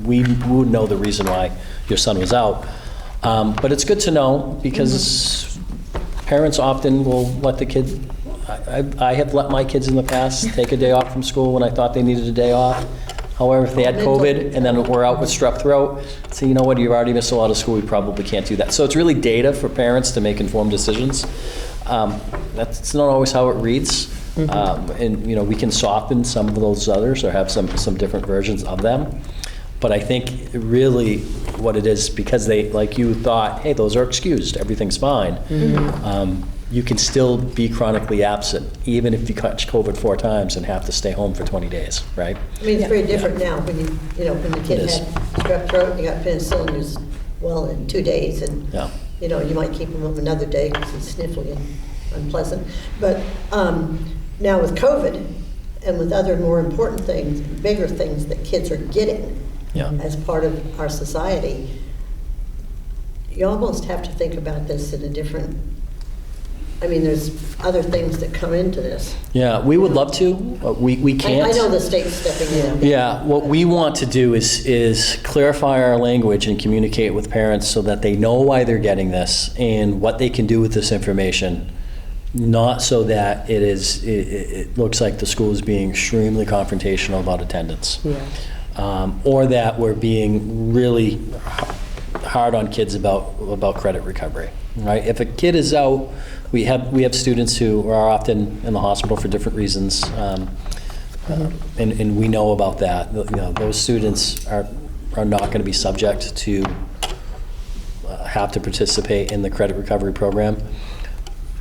we would know the reason why your son was out. But it's good to know because parents often will let the kid. I have let my kids in the past take a day off from school when I thought they needed a day off. However, if they had COVID and then we're out with strep throat, so you know what, you've already missed a lot of school, we probably can't do that. So it's really data for parents to make informed decisions. That's not always how it reads. And we can soften some of those others or have some different versions of them. But I think really what it is, because they, like you thought, hey, those are excused, everything's fine. You can still be chronically absent, even if you catch COVID 4 times and have to stay home for 20 days, right? I mean, it's very different now when when the kid It had is. strep throat and you got penicillin, he was well in 2 days, and you might keep him up another day because he's sniffly and unpleasant. But now with COVID and with other more important things, bigger things that kids are getting as part of our society, you almost have to think about this in a different. I mean, there's other things that come into this. Yeah, we would love to. We can't. I know the state's stepping in. Yeah, what we want to do is clarify our language and communicate with parents so that they know why they're getting this and what they can do with this information, not so that it looks like the school is being extremely confrontational about attendance. Yeah. or that we're being really hard on kids about credit recovery, right? If a kid is out, we have students who are often in the hospital for different reasons, and we know about that. You know, those students are not going to be subject to have to participate in the credit recovery program.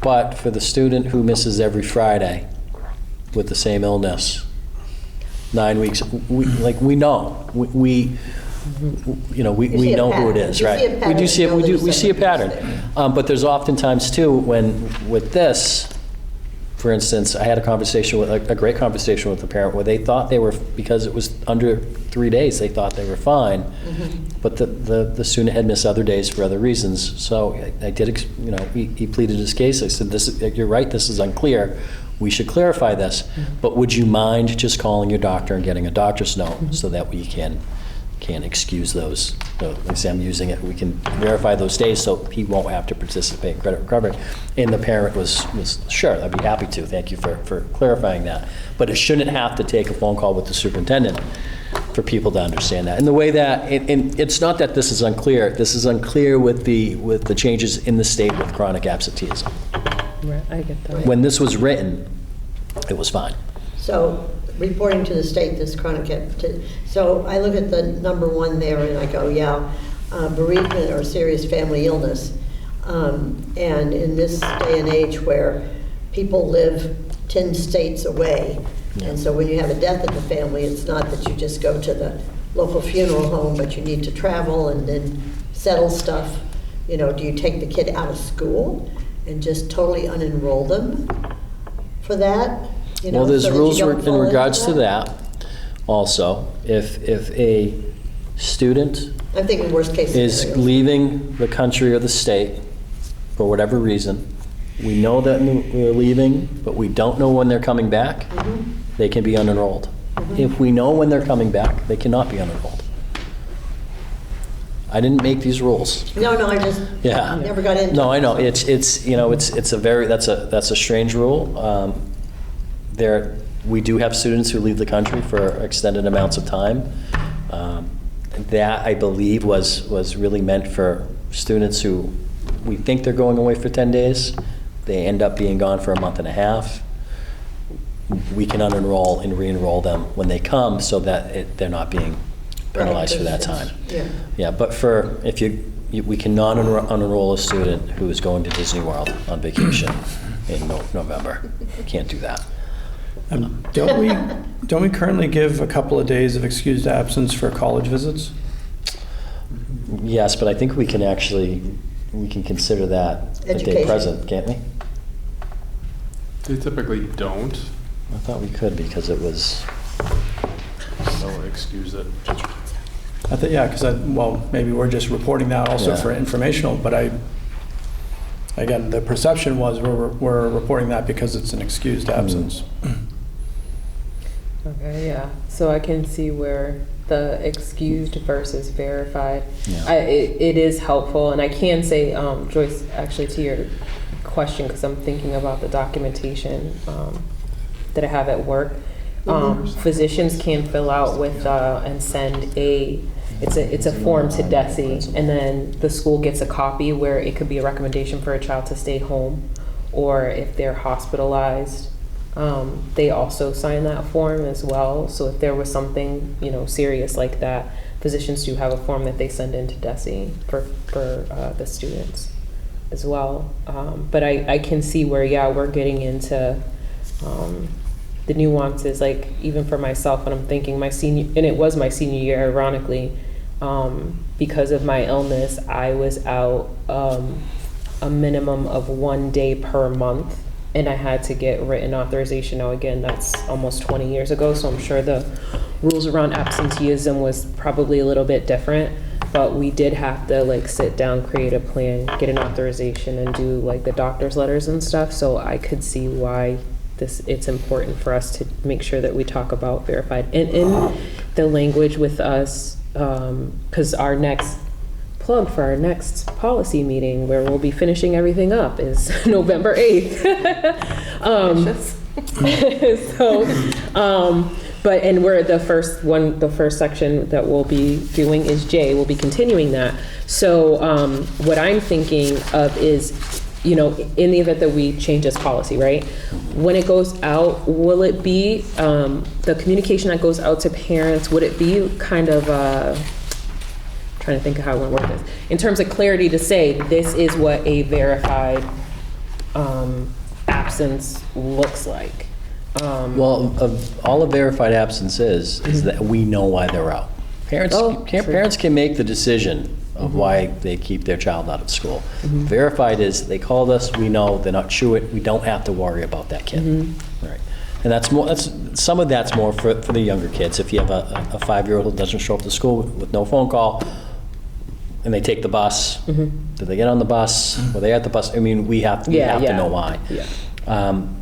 But for the student who misses every Friday with the same illness, 9 weeks, we know. We know who it is, right? We do see it. We see a pattern. But there's oftentimes too when with this, for instance, I had a great conversation with a parent where they thought they were, because it was under 3 days, they thought they were fine, but the student had missed other days for other reasons. So I did, he pleaded his case. I said, you're right, this is unclear. We should clarify this, but would you mind just calling your doctor and getting a doctor's note so that we can excuse those, like say I'm using it, we can verify those days so he won't have to participate in credit recovery. And the parent was sure, I'd be happy to, thank you for clarifying that. But it shouldn't have to take a phone call with the superintendent for people to understand that. And the way that, and it's not that this is unclear with the changes in the state with chronic absenteeism. Right, I get that. When this was written, it was fine. So, reporting to the state, this chronic, so I look at the number one there and I go, bereavement or serious family illness. And in this day and age where people live 10 states away, and so when you have a death in the family, it's not that you just go to the local funeral home, but you need to travel and then settle stuff. You know, do you take the kid out of school and just totally unenroll them for that? You know, well, there's so rules in regards to that. Also, if a student I'm thinking worst case is scenarios. leaving the country or the state for whatever reason, we know that they're leaving, but we don't know when they're coming back, they can be unenrolled. If we know when they're coming back, they cannot be unenrolled. I didn't make these rules. No, I just never got into it. No, I know. It's a very, that's a strange rule. We do have students who leave the country for extended amounts of time. That, I believe, was really meant for students who we think they're going away for 10 days. They end up being gone for a month and a half. We can unenroll and re-enroll them when they come so that they're not being penalized for that time. Yeah, but we cannot unenroll a student who is going to Disney World on vacation in November. Can't do that. Don't we currently give a couple of days of excused absence for college visits? Yes, but I think we can consider that a day present, can't we? They typically don't. I thought we could because it was. So excuse it. Because maybe we're just reporting that also for informational, but again, the perception was we're reporting that because it's an excused absence. Okay, yeah. So I can see where the excused versus verified. Yeah. It is helpful, and I can say, Joyce, actually to your question, because I'm thinking about the documentation that I have at work. Physicians can fill out with and send it's a form to DESE, and then the school gets a copy where it could be a recommendation for a child to stay home, or if they're hospitalized. They also sign that form as well. So if there was something, serious like that, physicians do have a form that they send into DESE for the students as well. But I can see where, we're getting into the nuances, like even for myself when I'm thinking and it was my senior year, ironically, because of my illness, I was out a minimum of 1 day per month. And I had to get written authorization. Now, again, that's almost 20 years ago, so I'm sure the rules around absenteeism was probably a little bit different. But we did have to sit down, create a plan, get an authorization, and do the doctor's letters and stuff. So I could see why it's important for us to make sure that we talk about verified. And in the language with us, because our next plug for our next policy meeting, where we'll be finishing everything up, is November 8th. But, and we're the first section that we'll be doing is J, we'll be continuing that. So what I'm thinking of is, you know, in the event that we change this policy, right? When it goes out, will it be, the communication that goes out to parents, would it be kind of, trying to think of how I want to word this, in terms of clarity to say, this is what a verified absence looks like? Well, all a verified absence is that we know why they're out. Parents can make the decision of why they keep their child out of school. Verified is they called us, we know, they're not sure it, we don't have to worry about that kid. Right. And that's more, some of that's more for the younger kids. If you have a 5-year-old who doesn't show up to school with no phone call, and they take the bus, do they get on the bus? Were they at the bus? I mean, we have to know why. Yeah.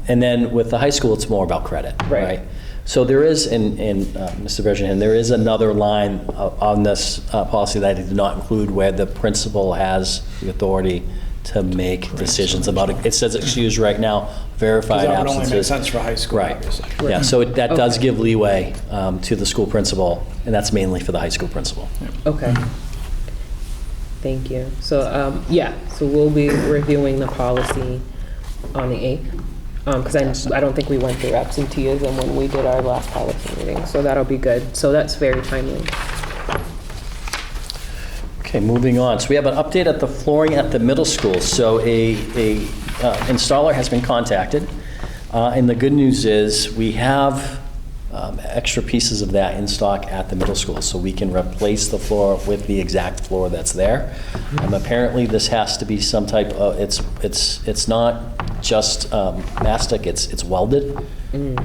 And then with the high school, it's more about credit, right? So there is, Mr. Bergeron, there is another line on this policy that I did not include where the principal has the authority to make decisions about it. It says excused right now, verified That would absences. only make sense for high school, right. obviously. Yeah, so that does give leeway to the school principal, and that's mainly for the high school principal. Okay. Thank you. So, so we'll be reviewing the policy on the 8th. Because I don't think we went through absenteeism when we did our last policy meeting, so that'll be good. So that's very timely. Okay, moving on. So we have an update at the flooring at the middle school. So a installer has been contacted, and the good news is we have extra pieces of that in stock at the middle school, so we can replace the floor with the exact floor that's there. Apparently, this has to be some type of it's not just mastic, it's welded,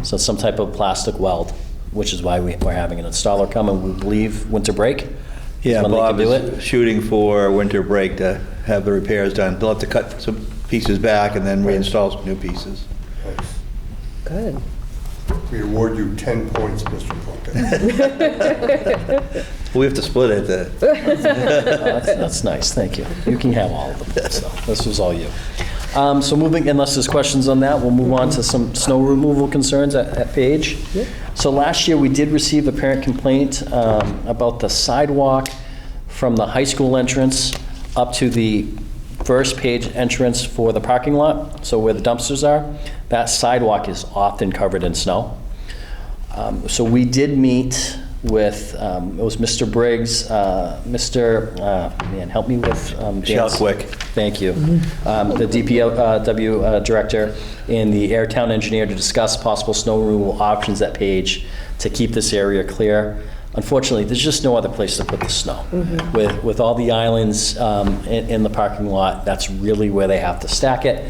so some type of plastic weld, which is why we're having an installer come, and we believe winter break. Yeah, when Bob they can do is shooting for winter break to have the repairs done. They'll have to cut some pieces back and then reinstall some new pieces. Good. We award you 10 points, Mr. Plunkett. We have to split it. That's nice, thank you. You can have all of them, so this was all you. So moving, unless there's questions on that, we'll move on to some snow removal concerns at Page. So last year, we did receive a parent complaint about the sidewalk from the high school entrance up to the first Page entrance for the parking lot, so where the dumpsters are. That sidewalk is often covered in snow. So we did meet with, it was Mr. Briggs, man, help me with Dan's. Quick. Thank you. The DPW director and the Airtown engineer to discuss possible snow removal options at Page to keep this area clear. Unfortunately, there's just no other place to put the snow. With all the islands in the parking lot, that's really where they have to stack it.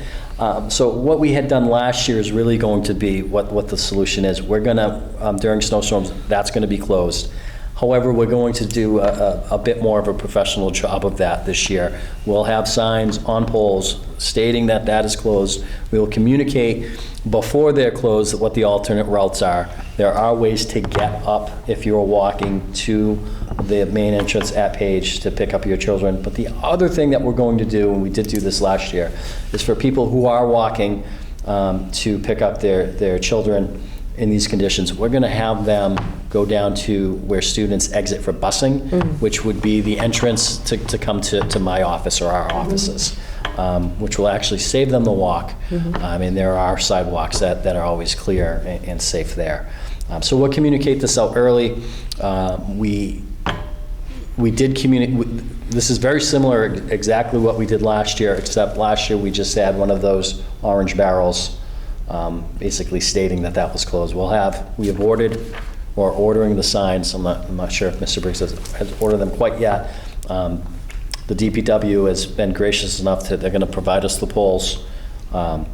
So what we had done last year is really going to be what the solution is. We're gonna, during snowstorms, that's gonna be closed. However, we're going to do a bit more of a professional job of that this year. We'll have signs on poles stating that that is closed. We will communicate before they're closed what the alternate routes are. There are ways to get up if you're walking to the main entrance at Page to pick up your children. But the other thing that we're going to do, and we did do this last year, is for people who are walking to pick up their children in these conditions, we're going to have them go down to where students exit for busing, which would be the entrance to come to my office or our offices, which will actually save them the walk. And there are sidewalks that are always clear and safe there. So we'll communicate this out early. We did communicate. This is very similar, exactly what we did last year, except last year we just had one of those orange barrels basically stating that that was closed. We have ordered or ordering the signs. I'm not sure if Mr. Briggs has ordered them quite yet. The DPW has been gracious enough that they're going to provide us the poles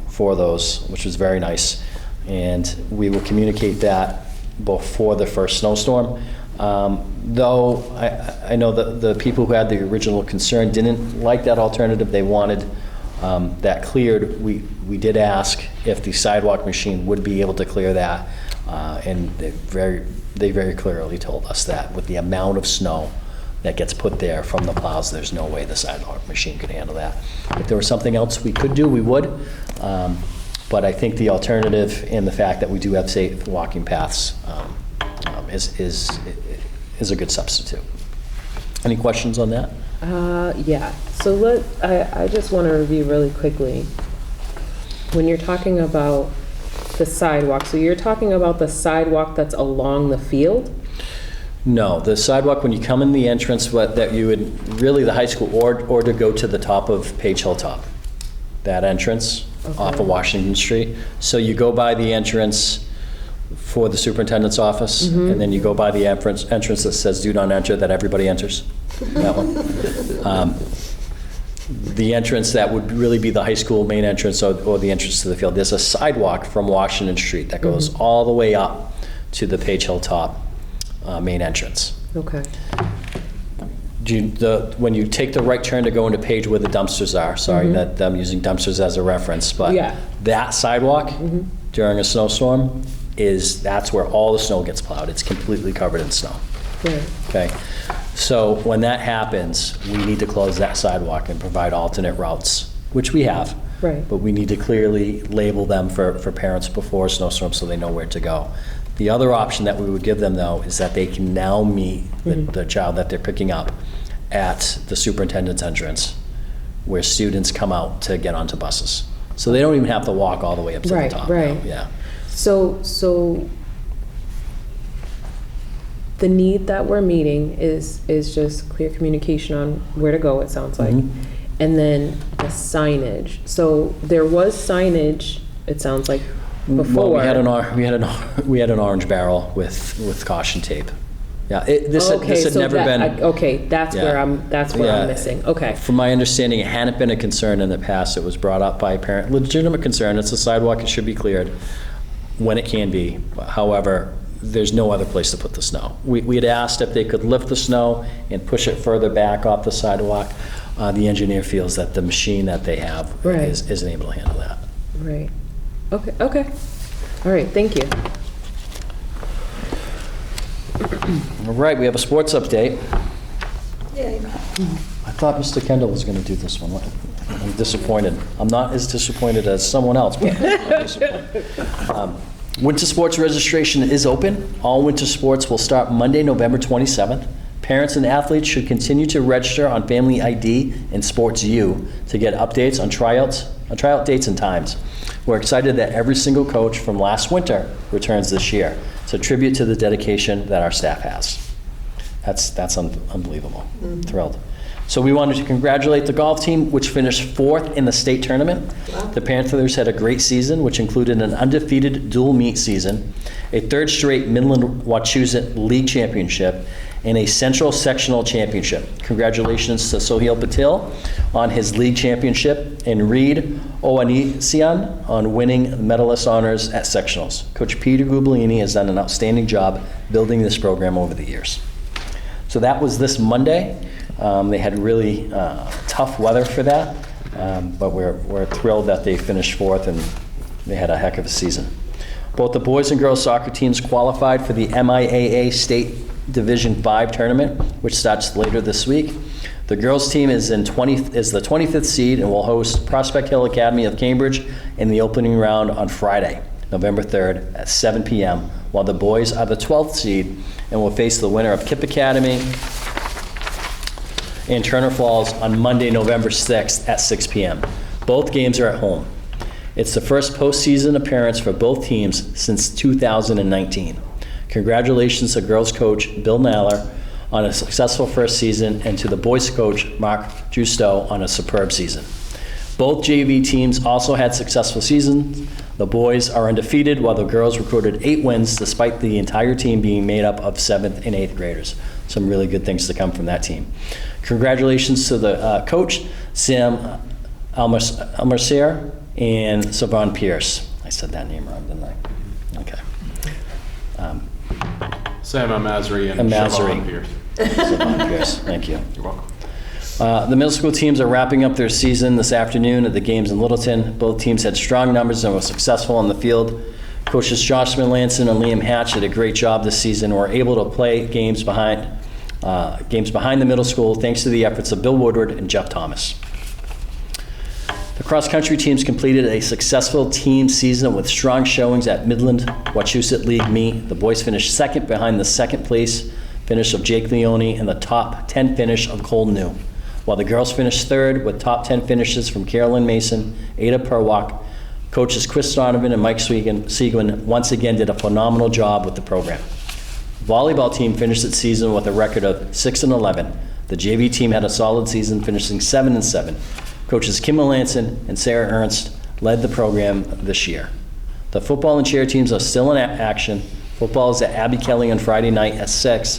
for those, which was very nice. And we will communicate that before the first snowstorm. Though I know that the people who had the original concern didn't like that alternative. They wanted that cleared. We did ask if the sidewalk machine would be able to clear that, and they very clearly told us that with the amount of snow that gets put there from the plows, there's no way the sidewalk machine could handle that. If there was something else we could do, we would. But I think the alternative and the fact that we do have safe walking paths is a good substitute. Any questions on that? Yeah, so I just want to review really quickly. When you're talking about the sidewalk, so you're talking about the sidewalk that's along the field? No, the sidewalk, when you come in the entrance, that you would, really the high school, or to go to the top of Page Hilltop, that entrance off of Washington Street. So you go by the entrance for the superintendent's office, and then you go by the entrance that says "Do not enter," that everybody enters. That one. The entrance that would really be the high school main entrance or the entrance to the field. There's a sidewalk from Washington Street that goes all the way up to the Page Hilltop main entrance. Okay. When you take the right turn to go into Page where the dumpsters are, sorry that I'm using dumpsters as a reference, but that sidewalk during a snowstorm that's where all the snow gets plowed. It's completely covered in snow. Right. Okay. So when that happens, we need to close that sidewalk and provide alternate routes, which we have. Right. But we need to clearly label them for parents before a snowstorm so they know where to go. The other option that we would give them, though, is that they can now meet the child that they're picking up at the superintendent's entrance, where students come out to get onto buses. So they don't even have to walk all the way up to the top. Right. Yeah. So the need that we're meeting is just clear communication on where to go, it sounds like. And then the signage. So there was signage, it sounds like, before. Well, we had an orange barrel with caution tape. Yeah, this had never been. Okay, that's where I'm missing. Okay. From my understanding, it hadn't been a concern in the past. It was brought up by a parent, legitimate concern. It's a sidewalk, it should be cleared when it can be. However, there's no other place to put the snow. We had asked if they could lift the snow and push it further back off the sidewalk. The engineer feels that the machine that they have isn't able to handle that. Right. Okay. All right, thank you. All right, we have a sports update. Yay. I thought Mr. Kendall was going to do this one. I'm disappointed. I'm not as disappointed as someone else, but I'm disappointed. Winter sports registration is open. All winter sports will start Monday, November 27th. Parents and athletes should continue to register on Family ID and Sports U to get updates on tryout dates and times. We're excited that every single coach from last winter returns this year. It's a tribute to the dedication that our staff has. That's unbelievable. Thrilled. So we wanted to congratulate the golf team, which finished 4th in the state tournament. Wow. The Panthers had a great season, which included an undefeated dual meet season, a 3rd straight Midland Wachusett League Championship, and a Central Sectional Championship. Congratulations to Sohail Patil on his league championship and Reed Oanisian on winning medalist honors at sectionals. Coach Peter Guglielmi has done an outstanding job building this program over the years. So that was this Monday. They had really tough weather for that, but we're thrilled that they finished 4th and they had a heck of a season. Both the boys and girls soccer teams qualified for the MIAA State Division 5 tournament, which starts later this week. The girls team is the 25th seed and will host Prospect Hill Academy of Cambridge in the opening round on Friday, November 3rd at 7 p.m., while the boys are the 12th seed and will face the winner of Kip Academy and Turner Falls on Monday, November 6th at 6 p.m. Both games are at home. It's the first postseason appearance for both teams since 2019. Congratulations to girls coach Bill Naller on a successful first season and to the boys coach Mark Justo on a superb season. Both JV teams also had successful seasons. The boys are undefeated while the girls recorded 8 wins despite the entire team being made up of 7th and 8th graders. Some really good things to come from that team. Congratulations to the coach, Sam Almercier and Savon Pierce. I said that name wrong, didn't I? Okay. Sam Amazri and Savon Pierce. Savon Pierce, thank you. You're welcome. The middle school teams are wrapping up their season this afternoon at the games in Littleton. Both teams had strong numbers and were successful on the field. Coaches Josh Lanson and Liam Hatch did a great job this season and were able to play games behind the middle school thanks to the efforts of Bill Woodward and Jeff Thomas. The cross-country teams completed a successful team season with strong showings at Midland Wachusett League meet. The boys finished second behind the second place finish of Jake Leone and the top 10 finish of Cole New, while the girls finished third with top 10 finishes from Carolyn Mason, Ada Perwak. Coaches Chris Donovan and Mike Seguin once again did a phenomenal job with the program. Volleyball team finished its season with a record of 6-11. The JV team had a solid season, finishing 7-7. Coaches Kim Melanson and Sarah Ernst led the program this year. The football and cheer teams are still in action. Football is at Abbey Kelly on Friday night at 6,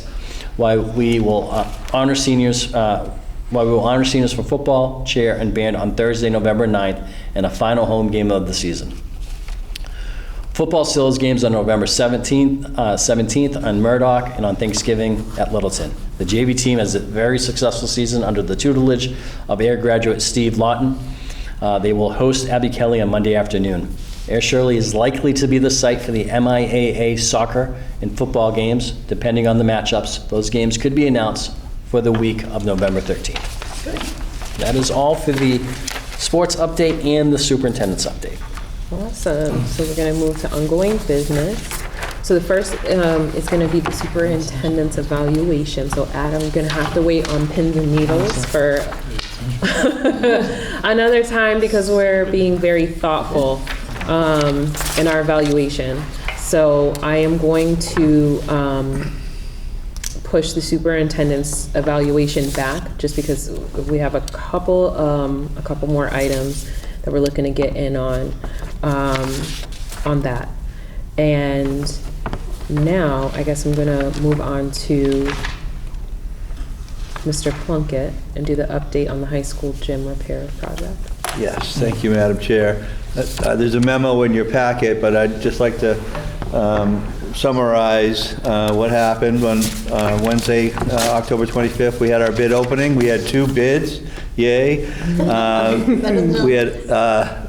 while we will honor seniors for football, cheer, and band on Thursday, November 9th, and a final home game of the season. Football still has games on November 17th on Murdoch and on Thanksgiving at Littleton. The JV team has a very successful season under the tutelage of Air graduate Steve Lawton. They will host Abbey Kelly on Monday afternoon. Air Shirley is likely to be the site for the MIAA soccer and football games. Depending on the matchups, those games could be announced for the week of November 13th. That is all for the sports update and the superintendent's update. Awesome. So we're going to move to ongoing business. So the first is going to be the superintendent's evaluation. So Adam, you're going to have to wait on pins and needles for another time because we're being very thoughtful in our evaluation. So I am going to push the superintendent's evaluation back just because we have a couple more items that we're looking to get in on that. And now I guess I'm gonna move on to Mr. Plunkett and do the update on the high school gym repair project. Yes, thank you, Madam Chair. There's a memo in your packet, but I'd just like to summarize what happened on Wednesday, October 25th. We had our bid opening. We had 2 bids. Yay. We had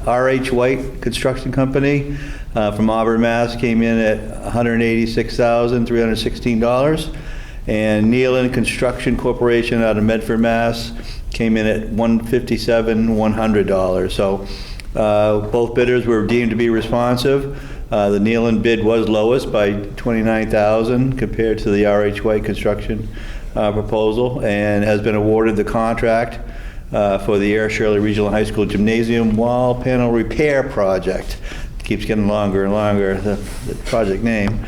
RH White Construction Company from Auburn, Mass. came in at $186,316. And Nealon Construction Corporation out of Medford, Mass. came in at $157,100. So both bidders were deemed to be responsive. The Nealon bid was lowest by $29,000 compared to the RH White Construction proposal, and has been awarded the contract for the Air Shirley Regional High School Gymnasium Wall Panel Repair Project. Keeps getting longer and longer, the project name.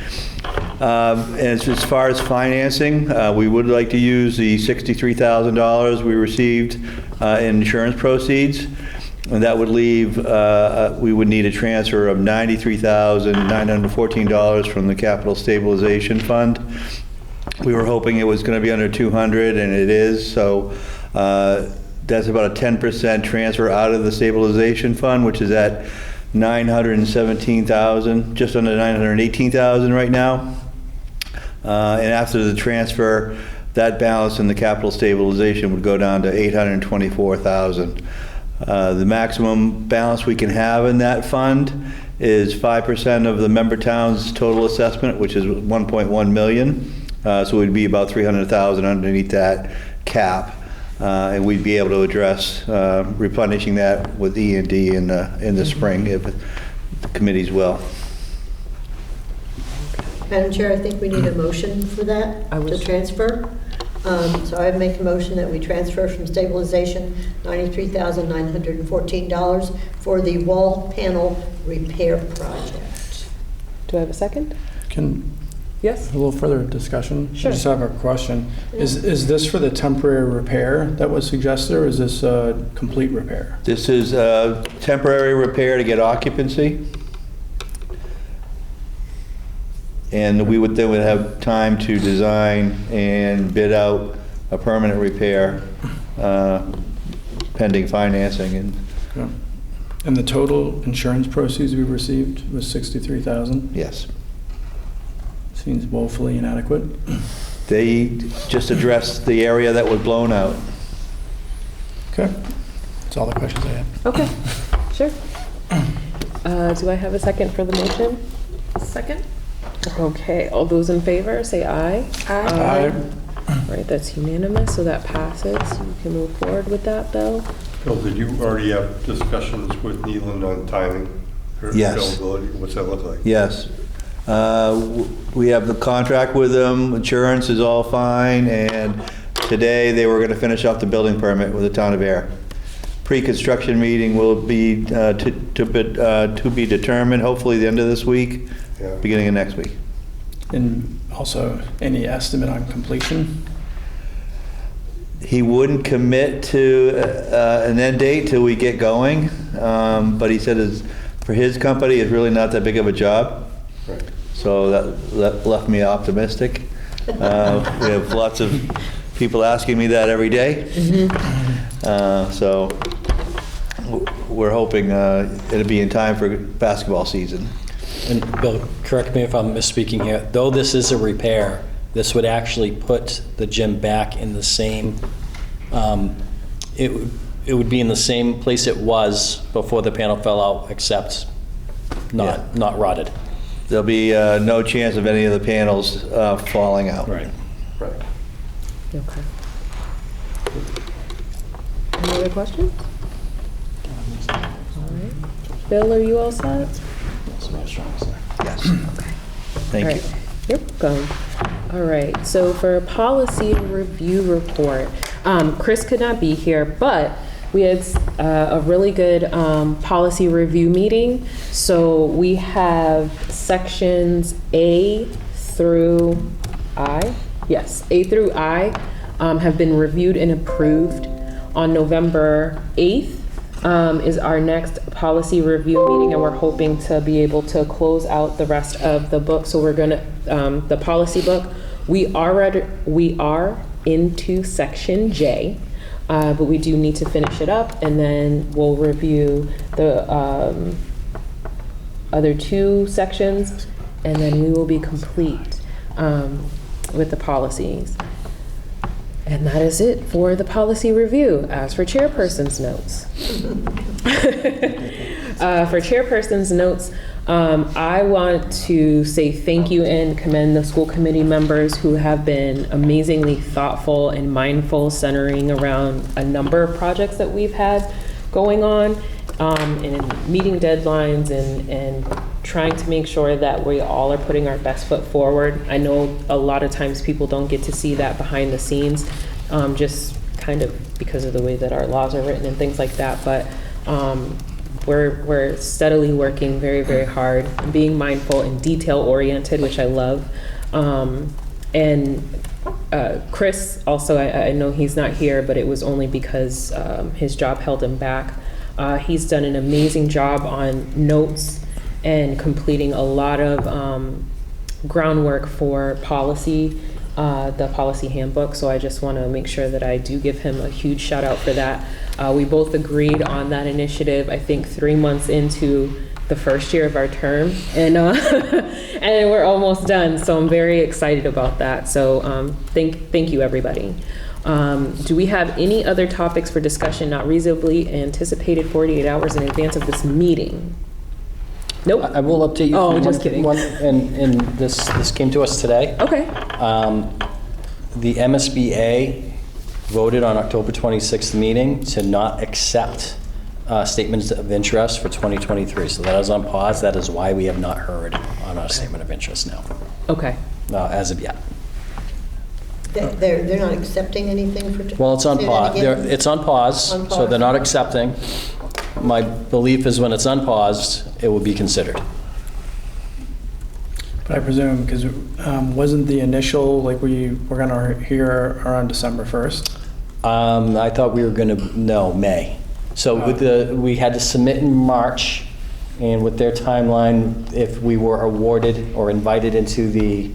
And as far as financing, we would like to use the $63,000 we received in insurance proceeds. And that would leave, we would need a transfer of $93,914 from the Capital Stabilization Fund. We were hoping it was going to be under 200, and it is. So that's about a 10% transfer out of the stabilization fund, which is at $917,000, just under $918,000 right now. And after the transfer, that balance in the capital stabilization would go down to $824,000. The maximum balance we can have in that fund is 5% of the member town's total assessment, which is $1.1 million. So we'd be about $300,000 underneath that cap. And we'd be able to address replenishing that with E&D in the spring if the committees will. Madam Chair, I think we need a motion for that to transfer. So I make a motion that we transfer from stabilization $93,914 for the wall panel repair project. Do I have a second? Yes? A little further discussion. Sure. I just have a question. Is this for the temporary repair that was suggested, or is this a complete repair? This is a temporary repair to get occupancy. And we would then have time to design and bid out a permanent repair pending financing. And the total insurance proceeds we received was $63,000? Yes. Seems woefully inadequate. They just addressed the area that was blown out. Okay. That's all the questions I have. Okay, sure. Do I have a second for the motion? Second. Okay, all those in favor, say aye. Aye. All right, that's unanimous, so that passes. You can move forward with that, though. Bill, did you already have discussions with Neelan on timing? Or Yes. availability? What's that look like? Yes. We have the contract with them, insurance is all fine, and today they were going to finish off the building permit with the town of Air. Pre-construction meeting will be to be determined, hopefully the end of this week, beginning of next week. And also, any estimate on completion? He wouldn't commit to an end date till we get going, but he said for his company, it's really not that big of a job. Right. So that left me optimistic. We have lots of people asking me that every day. So we're hoping it'll be in time for basketball season. And Bill, correct me if I'm misspeaking here, though this is a repair, this would actually put the gym back in the same, it would be in the same place it was before the panel fell out, except not rotted. There'll be no chance of any of the panels falling out. Right. Right. Okay. Any other questions? All right. Bill, are you all set? Yes. Thank you. You're welcome. All right, so for policy review report, Chris could not be here, but we had a really good policy review meeting. So we have sections A through I. Yes, A through I have been reviewed and approved. On November 8th is our next policy review meeting, and we're hoping to be able to close out the rest of the book. So we're gonna, the policy book, we are into section J, but we do need to finish it up, and then we'll review the other two sections, and then we will be complete with the policies. And that is it for the policy review. As for chairperson's notes. For chairperson's notes, I want to say thank you and commend the school committee members who have been amazingly thoughtful and mindful, centering around a number of projects that we've had going on, and meeting deadlines and trying to make sure that we all are putting our best foot forward. I know a lot of times people don't get to see that behind the scenes, just kind of because of the way that our laws are written and things like that, but we're steadily working very, very hard, being mindful and detail-oriented, which I love. And Chris, also, I know he's not here, but it was only because his job held him back. He's done an amazing job on notes and completing a lot of groundwork for policy, the policy handbook. So I just want to make sure that I do give him a huge shout out for that. We both agreed on that initiative, I think 3 months into the first year of our term, and and we're almost done. So I'm very excited about that. So thank you, everybody. Do we have any other topics for discussion not reasonably anticipated 48 hours in advance of this meeting? Nope. I will update you. Oh, just kidding. And this came to us today. Okay. The MSBA voted on October 26th meeting to not accept statements of interest for 2023. So that is on pause. That is why we have not heard on our statement of interest now. Okay. As of yet. They're not accepting anything for... Well, it's on say that pause. again? It's on pause, On so pause. they're not accepting. My belief is when it's unpaused, it will be considered. But I presume, because wasn't the initial, like we were going to hear around December 1st? I thought we were going to, no, May. So with we had to submit in March, and with their timeline, if we were awarded or invited into the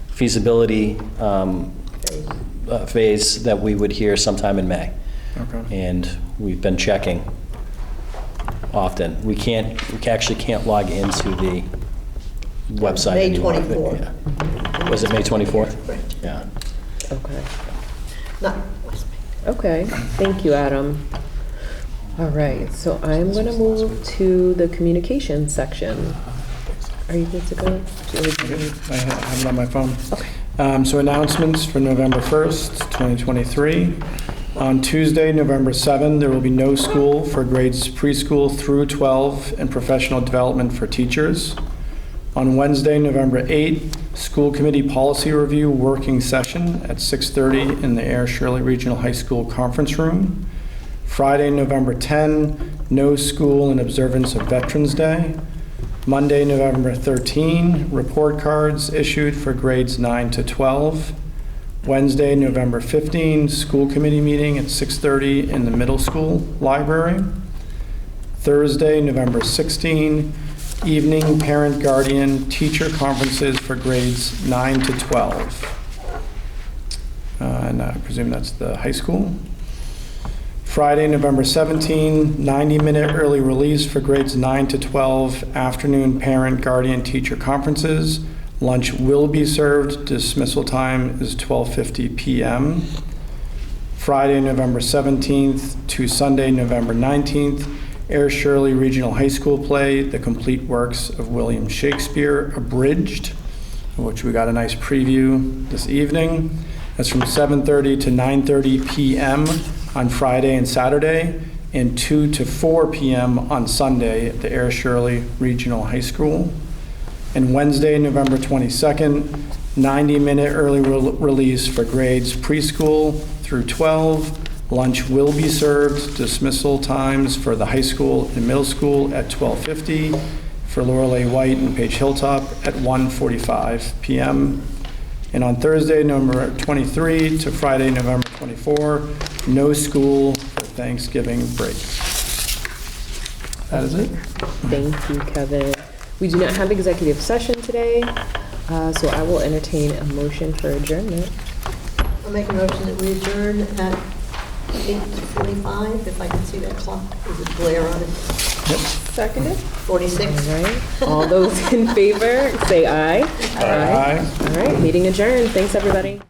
feasibility phase, that we would hear sometime in May. Okay. And we've been checking often. We actually can't log into the website May anymore. 24th. Yeah. Was it May 24th? Right. Yeah. Okay. Not Okay, thank you, Adam. All right, so I'm gonna move to the communication section. Are you good to go? I have it on my phone. Okay. So announcements for November 1st, 2023. On Tuesday, November 7, there will be no school for grades preschool through 12 and professional development for teachers. On Wednesday, November 8, school committee policy review working session at 6:30 in the Air Shirley Regional High School conference room. Friday, November 10, no school in observance of Veterans Day. Monday, November 13, report cards issued for grades 9 to 12. Wednesday, November 15, school committee meeting at 6:30 in the middle school library. Thursday, November 16, evening parent guardian teacher conferences for grades 9 to 12. And I presume that's the high school. Friday, November 17, 90-minute early release for grades 9 to 12, afternoon parent guardian teacher conferences. Lunch will be served. Dismissal time is 12:50 p.m. Friday, November 17th to Sunday, November 19th, Air Shirley Regional High School play, The Complete Works of William Shakespeare, Abridged, which we got a nice preview this evening. That's from 7:30 to 9:30 p.m. on Friday and Saturday, and 2 to 4 p.m. on Sunday at the Air Shirley Regional High School. And Wednesday, November 22nd, 90-minute early release for grades preschool through 12. Lunch will be served. Dismissal times for the high school and middle school at 12:50, for Lorelei White and Page Hilltop at 1:45 p.m. And on Thursday, November 23 to Friday, November 24, no school for Thanksgiving break. That is it. Thank you, Kevin. We do not have executive session today, so I will entertain a motion for adjournment. I'll make a motion that we adjourn at 8:45, if I can see that clock. Is it glare on it? Yep. Seconded. 46. All right. All those in favor, say aye. Aye. All right, meeting adjourned. Thanks, everybody.